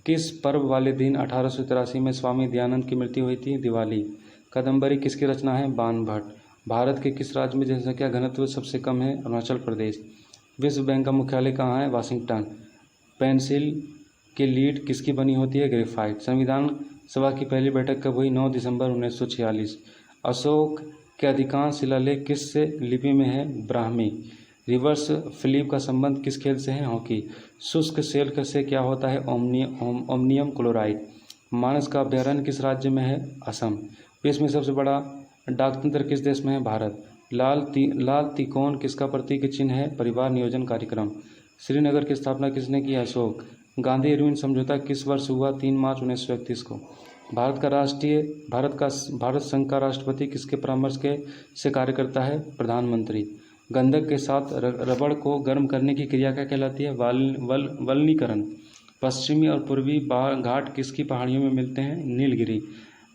किस पर्व वाले दिन 1883 में स्वामी दयानंद की मृत्यु हुई थी? दिवाली। कादम्बरी किसकी रचना है? बाण भट्ट। भारत के किस राज्य में जनसंख्या घनत्व सबसे कम है? अरुणाचल प्रदेश। विश्व बैंक का मुख्यालय कहाँ है? वाशिंगटन। पेंसिल की लीड किसकी बनी होती है? ग्रेफाइट। संविधान सभा की पहली बैठक कब हुई? 9 दिसंबर 1946। अशोक के अधिकांश शिलालेख किस लिपि में है? ब्राह्मी। रिवर्स फ्लिप का संबंध किस खेल से है? हॉकी। शुष्क सेल से क्या होता है? ओमनियम क्लोराइड। मानस का अभ्यारण्य किस राज्य में है? असम। विश्व में सबसे बड़ा डाकतंत्र किस देश में है? भारत। लाल तिकोण किसका प्रतीक चिन्ह है? परिवार नियोजन कार्यक्रम। श्रीनगर की स्थापना किसने की? अशोक। गांधी इरविन समझौता किस वर्ष हुआ? 3 मार्च 1931 को। भारत संघ का राष्ट्रपति किसके परामर्श से कार्य करता है? प्रधानमंत्री। गंधक के साथ रबड़ को गर्म करने की क्रिया क्या कहलाती है? वल्नीकरण। पश्चिमी और पूर्वी घाट किसकी पहाड़ियों में मिलते हैं? नीलगिरी।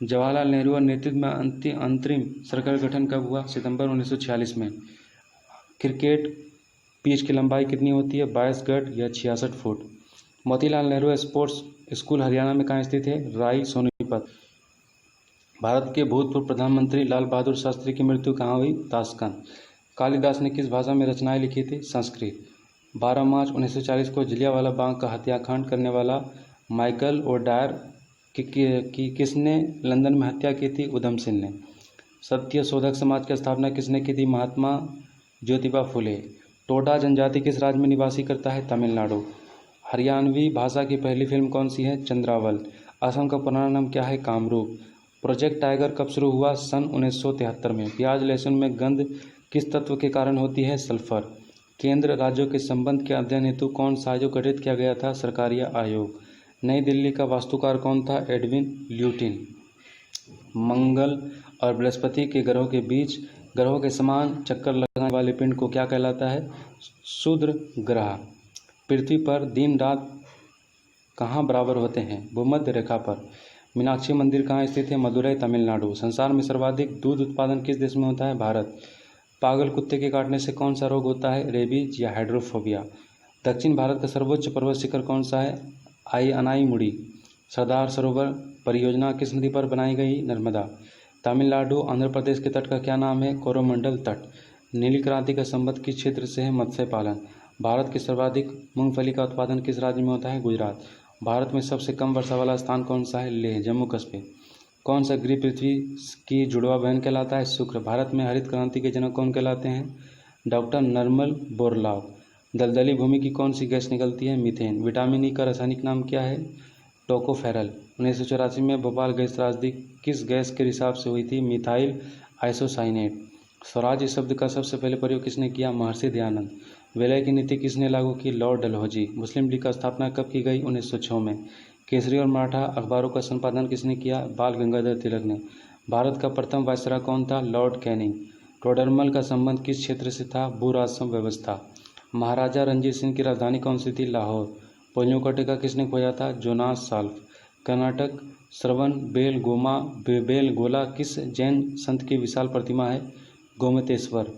जवाहरलाल नेहरू और नेतृत्व में अंतरिम सरकार गठन कब हुआ? सितंबर 1946 में। क्रिकेट पिच की लंबाई कितनी होती है? 22 गज या 66 foot. Motilal Nehru sports school Haryana में कहाँ स्थित है? राई सोनीपत। भारत के भूतपूर्व प्रधानमंत्री लाल बहादुर शास्त्री की मृत्यु कहाँ हुई? ताशकंद। कालिदास ने किस भाषा में रचनाएं लिखी थी? संस्कृत। 12 मार्च 1940 को जलियांवाला बाग का हत्याकांड करने वाला माइकल ओडायर की किसने लंदन में हत्या की थी? उधम सिंह ने। सत्य शोधक समाज की स्थापना किसने की थी? महात्मा ज्योतिबा फुले। टोडा जनजाति किस राज्य में निवासी करता है? तमिलनाडु। हरियाणवी भाषा की पहली फिल्म कौन सी है? चंद्रावल। असम का पुराना नाम क्या है? कामरूप। प्रोजेक्ट टाइगर कब शुरू हुआ? सन 1973 में। प्याज लहसुन में गंध किस तत्व के कारण होती है? सल्फर। केंद्र राज्यों के संबंध के अध्ययन हेतु कौन सा आयोग गठित किया गया था? सरकारीय आयोग। नई दिल्ली का वास्तुकार कौन था? Edwin lutein. मंगल और बृहस्पति के ग्रहों के समान चक्कर लगाने वाले पिंड को क्या कहलाता है? क्षुद्र ग्रह। पृथ्वी पर दिन रात कहाँ बराबर होते हैं? भूमध्य रेखा पर। मीनाक्षी मंदिर कहाँ स्थित है? मदुरई, तमिलनाडु। संसार में सर्वाधिक दूध उत्पादन किस देश में होता है? भारत। पागल कुत्ते के काटने से कौन सा रोग होता है? रेबीज या हाइड्रोफोबिया। दक्षिण भारत का सर्वोच्च पर्वत शिखर कौन सा है? अनाईमुड़ी। सरदार सरोवर परियोजना किस नदी पर बनाई गई? नर्मदा। तमिलनाडु आंध्र प्रदेश के तट का क्या नाम है? कोरोमंडल तट। नीली क्रांति का संबंध किस क्षेत्र से है? मत्स्य पालन। भारत के सर्वाधिक मूंगफली का उत्पादन किस राज्य में होता है? गुजरात। भारत में सबसे कम वर्षा वाला स्थान कौन सा है? लेह, जम्मू कश्मीर। कौन सा ग्रह पृथ्वी की जुड़वा बहन कहलाता है? शुक्र। भारत में हरित क्रांति के जनक कौन कहलाते हैं? Doctor Norman Borlaug. दलदली भूमि की कौन सी गैस निकलती है? मीथेन। विटामिन ई का रासायनिक नाम क्या है? टोकोफेरल। 1984 में भोपाल गैस त्रासदी किस गैस के रिसाव से हुई थी? Methyl isocyanate. स्वराज शब्द का सबसे पहले प्रयोग किसने किया? महर्षि दयानंद। विलय की नीति किसने लागू की? लॉर्ड डलहौजी। मुस्लिम लीग की स्थापना कब की गई? 1906 में। केसरी और मराठा अखबारों का संपादन किसने किया? बाल गंगाधर तिलक ने। भारत का प्रथम वायसराय कौन था? Lord Canning. टोडरमल का संबंध किस क्षेत्र से था? भू राजस्व व्यवस्था। महाराजा रणजीत सिंह की राजधानी कौन सी थी? लाहौर। पोलियो का टीका किसने खोजा था? जोनास साल्फ। कर्नाटक श्रवण बेलगोला किस जैन संत की विशाल प्रतिमा है? गोमतेश्वर।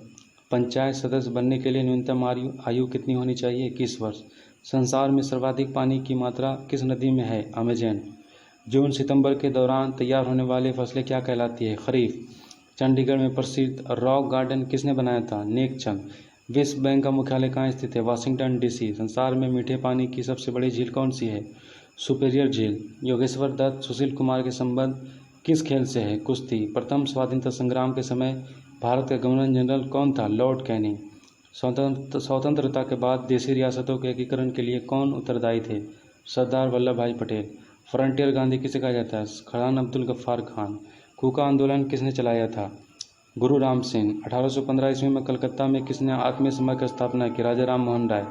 पंचायत सदस्य बनने के लिए न्यूनतम आयु कितनी होनी चाहिए? 21 वर्ष। संसार में सर्वाधिक पानी की मात्रा किस नदी में है? अमेजन। जून सितंबर के दौरान तैयार होने वाली फसलें क्या कहलाती है? खरीफ। चंडीगढ़ में प्रसिद्ध रॉक गार्डन किसने बनाया था? नेकचंद। विश्व बैंक का मुख्यालय कहाँ स्थित है? Washington DC. संसार में मीठे पानी की सबसे बड़ी झील कौन सी है? सुपीरियर झील। योगेश्वर दत्त सुशील कुमार के संबंध किस खेल से है? कुश्ती। प्रथम स्वाधीनता संग्राम के समय भारत का गवर्नर जनरल कौन था? Lord Canning. स्वतंत्रता के बाद देशी रियासतों के एकीकरण के लिए कौन उत्तरदायी थे? सरदार वल्लभ भाई पटेल। फ्रंटियर गांधी किसे कहा जाता है? खान अब्दुल गफ्फार खान। कूका आंदोलन किसने चलाया था? गुरु राम सिंह। 1815 ईस्वी में कलकत्ता में किसने आत्मीय समाज की स्थापना की? राजा राम मोहन राय।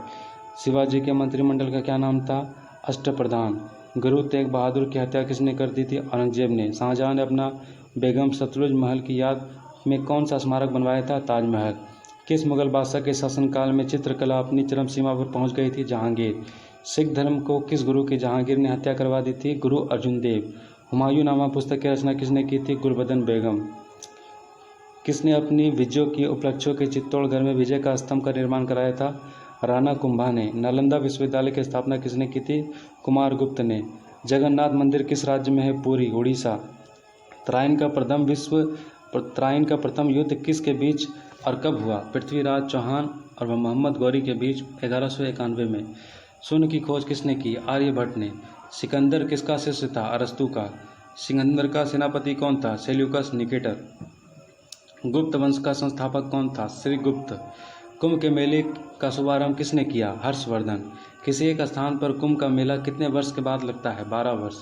शिवाजी के मंत्रिमंडल का क्या नाम था? अष्टप्रधान। गुरु तेग बहादुर की हत्या किसने कर दी थी? औरंगजेब ने। शाहजहां ने अपना बेगम सतलुज महल की याद में कौन सा स्मारक बनवाया था? ताजमहल। किस मुगल बादशाह के शासनकाल में चित्रकला अपनी चरम सीमा पर पहुंच गई थी? जहांगीर। सिख धर्म को किस गुरु की जहांगीर ने हत्या करवा दी थी? गुरु अर्जुन देव। हुमायूं नामा पुस्तक की रचना किसने की थी? गुलबदन बेगम। किसने अपनी विजयों की उपलक्ष्यों के चित्तौड़गढ़ में विजय का स्तंभ का निर्माण कराया था? राणा कुंभा ने। नालंदा विश्वविद्यालय की स्थापना किसने की थी? कुमारगुप्त ने। जगन्नाथ मंदिर किस राज्य में है? पुरी, उड़ीसा। त्राइन का प्रथम युद्ध किसके बीच और कब हुआ? पृथ्वीराज चौहान और मोहम्मद गौरी के बीच 1191 में। शून्य की खोज किसने की? आर्यभट्ट ने। सिकंदर किसका शिष्य था? अरस्तु का। सिकंदर का सेनापति कौन था? Seleucus Nicator. गुप्त वंश का संस्थापक कौन था? श्रीगुप्त। कुंभ के मेले का शुभारंभ किसने किया? हर्षवर्धन। किसी एक स्थान पर कुंभ का मेला कितने वर्ष के बाद लगता है? 12 वर्ष।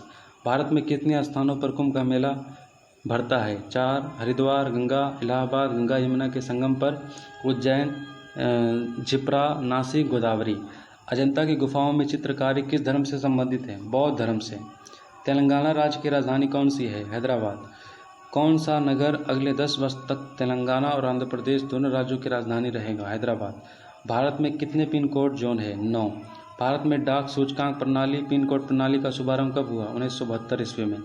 भारत में कितने स्थानों पर कुंभ का मेला भरता है? 4। हरिद्वार, गंगा, इलाहाबाद, गंगा यमुना के संगम पर, उज्जैन, झिप्रा, नासिक, गोदावरी। अजंता की गुफाओं में चित्रकारी किस धर्म से संबंधित है? बौद्ध धर्म से। तेलंगाना राज्य की राजधानी कौन सी है? हैदराबाद। कौन सा नगर अगले 10 वर्ष तक तेलंगाना और आंध्र प्रदेश दोनों राज्यों की राजधानी रहेगा? हैदराबाद। भारत में कितने पिन कोड जोन है? 9। भारत में डाक सूचकांक प्रणाली पिन कोड प्रणाली का शुभारंभ कब हुआ? 1972 ईस्वी में।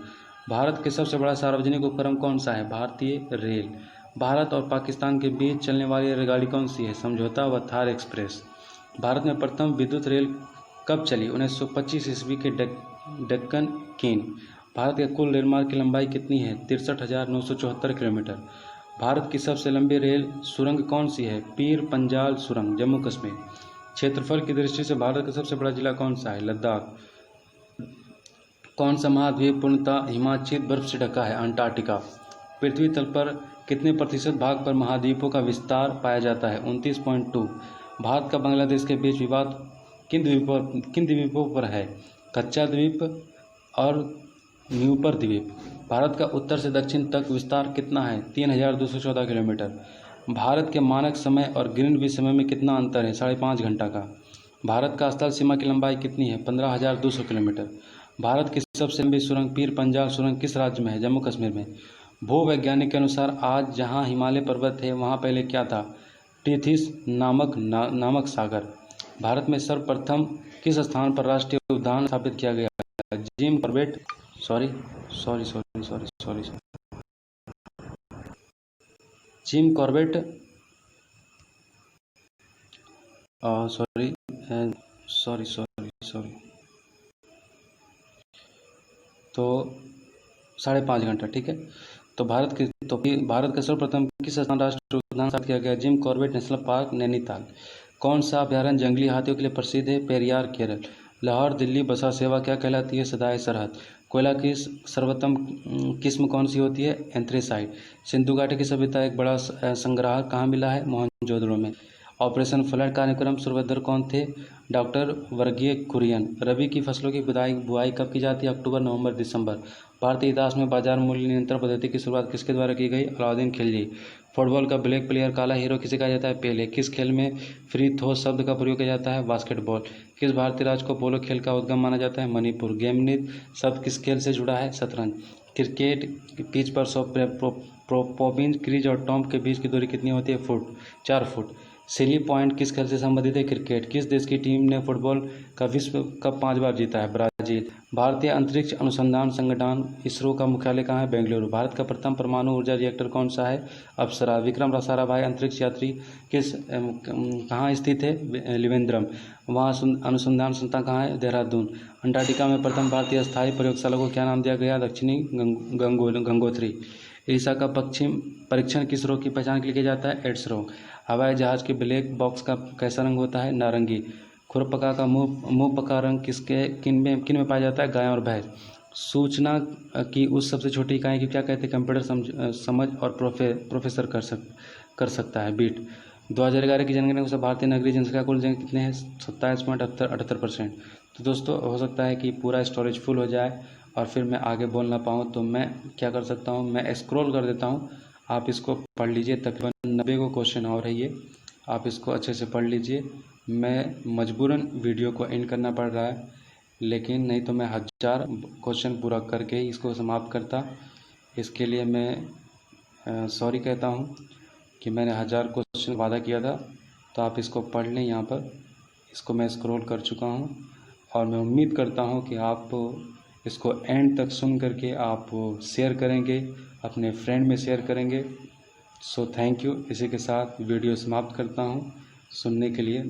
भारत के सबसे बड़ा सार्वजनिक उपक्रम कौन सा है? भारतीय रेल। भारत और पाकिस्तान के बीच चलने वाली रेलगाड़ी कौन सी है? समझौता व थार एक्सप्रेस। भारत में प्रथम विद्युत रेल कब चली? 1925 ईस्वी के डेक्कन केन। भारत के कुल रेल मार्ग की लंबाई कितनी है? 63,974 किलोमीटर। भारत की सबसे लंबी रेल सुरंग कौन सी है? पीर पंजाल सुरंग, जम्मू कश्मीर। क्षेत्रफल की दृष्टि से भारत का सबसे बड़ा जिला कौन सा है? लद्दाख। कौन सा महाद्वीप पूर्णतः हिमाच्छिद बर्फ से ढका है? अंटार्कटिका। पृथ्वी तल पर कितने प्रतिशत भाग पर महाद्वीपों का विस्तार पाया जाता है? 29.2। भारत का बांग्लादेश के बीच विवाद किन द्वीपों पर है? कच्चा द्वीप और न्यूपर द्वीप। भारत का उत्तर से दक्षिण तक विस्तार कितना है? 3,214 किलोमीटर। भारत के मानक समय और ग्रीनविच समय में कितना अंतर है? 5.5 घंटा का। भारत का स्थल सीमा की लंबाई कितनी है? 15,200 किलोमीटर। भारत की सबसे लंबी सुरंग पीर पंजाल सुरंग किस राज्य में है? जम्मू कश्मीर में। भूवैज्ञानिक के अनुसार आज जहां हिमालय पर्वत है वहां पहले क्या था? टीथिस नामक सागर। भारत में सर्वप्रथम किस स्थान पर राष्ट्रीय उद्यान स्थापित किया गया? जिम कॉर्बेट जिम कॉर्बेट तो 5.5 घंटा, ठीक है। तो भारत का सर्वप्रथम किस स्थान राष्ट्रीय उद्यान स्थापित किया गया? Jim Corbett national park, Nainital. कौन सा अभ्यारण्य जंगली हाथियों के लिए प्रसिद्ध है? पेरियार, केरल। लाहौर दिल्ली बसा सेवा क्या कहलाती है? सदाए सरहद। कोयला की सर्वोत्तम किस्म कौन सी होती है? एंथ्रेसाइट। सिंधु घाटी की सभ्यता एक बड़ा संग्रहालय कहाँ मिला है? मोहनजोदड़ो में। ऑपरेशन फ्लड कार्यक्रम सूत्रधार कौन थे? डॉक्टर वर्गीय कुरियन। रबी की फसलों की बुआई कब की जाती है? अक्टूबर, नवंबर, दिसंबर। भारतीय इतिहास में बाजार मूल्य नियंत्रण पद्धति की शुरुआत किसके द्वारा की गई? अलाउद्दीन खिलजी। फुटबॉल का ब्लैक प्लेयर काला हीरो किसे कहा जाता है? पेले। किस खेल में फ्री थ्रो शब्द का प्रयोग किया जाता है? बास्केटबॉल। किस भारतीय राज्य को पोलो खेल का उद्गम माना जाता है? मणिपुर। गेमनिद शब्द किस खेल से जुड़ा है? शतरंज। क्रिकेट पिच पर 100 पॉपिंस क्रीज और टॉम्प के बीच की दूरी कितनी होती है? 4 फुट। सिली पॉइंट किस खेल से संबंधित है? क्रिकेट। किस देश की टीम ने फुटबॉल का विश्व कप 5 बार जीता है? ब्राजील। भारतीय अंतरिक्ष अनुसंधान संगठन इसरो का मुख्यालय कहाँ है? बेंगलुरु। भारत का प्रथम परमाणु ऊर्जा रिएक्टर कौन सा है? अप्सरा। विक्रम साराभाई अंतरिक्ष यात्री कहाँ स्थित है? लिवेंद्रम। वहाँ अनुसंधान संस्था कहाँ है? देहरादून। अंटार्कटिका में प्रथम भारतीय स्थायी प्रयोगशाला को क्या नाम दिया गया? दक्षिणी गंगोत्री। ईसा का परीक्षण किस रोग की पहचान के लिए किया जाता है? एड्स रोग। हवाई जहाज के ब्लैक बॉक्स का कैसा रंग होता है? नारंगी। खुरपका का मुंह पका रंग किन में पाया जाता है? गाय और भैंस। सूचना की उस सबसे छोटी इकाई की क्या कहते हैं? कंप्यूटर समझ और प्रोफेसर कर सकता है। बीट। 2011 की जनगणना के अनुसार भारतीय नगरीय जनसंख्या कुल जनसंख्या कितने हैं? 27.78%। तो दोस्तों हो सकता है कि पूरा स्टोरेज फुल हो जाए और फिर मैं आगे बोल ना पाऊँ, तो मैं क्या कर सकता हूँ, मैं स्क्रॉल कर देता हूँ। आप इसको पढ़ लीजिए, तकरीबन 90 को क्वेश्चन और है ये, आप इसको अच्छे से पढ़ लीजिए। मैं मजबूरन वीडियो को एंड करना पड़ रहा है, लेकिन नहीं तो मैं 1000 क्वेश्चन पूरा करके ही इसको समाप्त करता। इसके लिए मैं सॉरी कहता हूँ कि मैंने 1000 क्वेश्चन वादा किया था। तो आप इसको पढ़ लें, यहाँ पर इसको मैं स्क्रॉल कर चुका हूँ और मैं उम्मीद करता हूँ कि आप इसको एंड तक सुन करके आप शेयर करेंगे, अपने फ्रेंड में शेयर करेंगे। So thank you. इसी के साथ वीडियो समाप्त करता हूँ। सुनने के लिए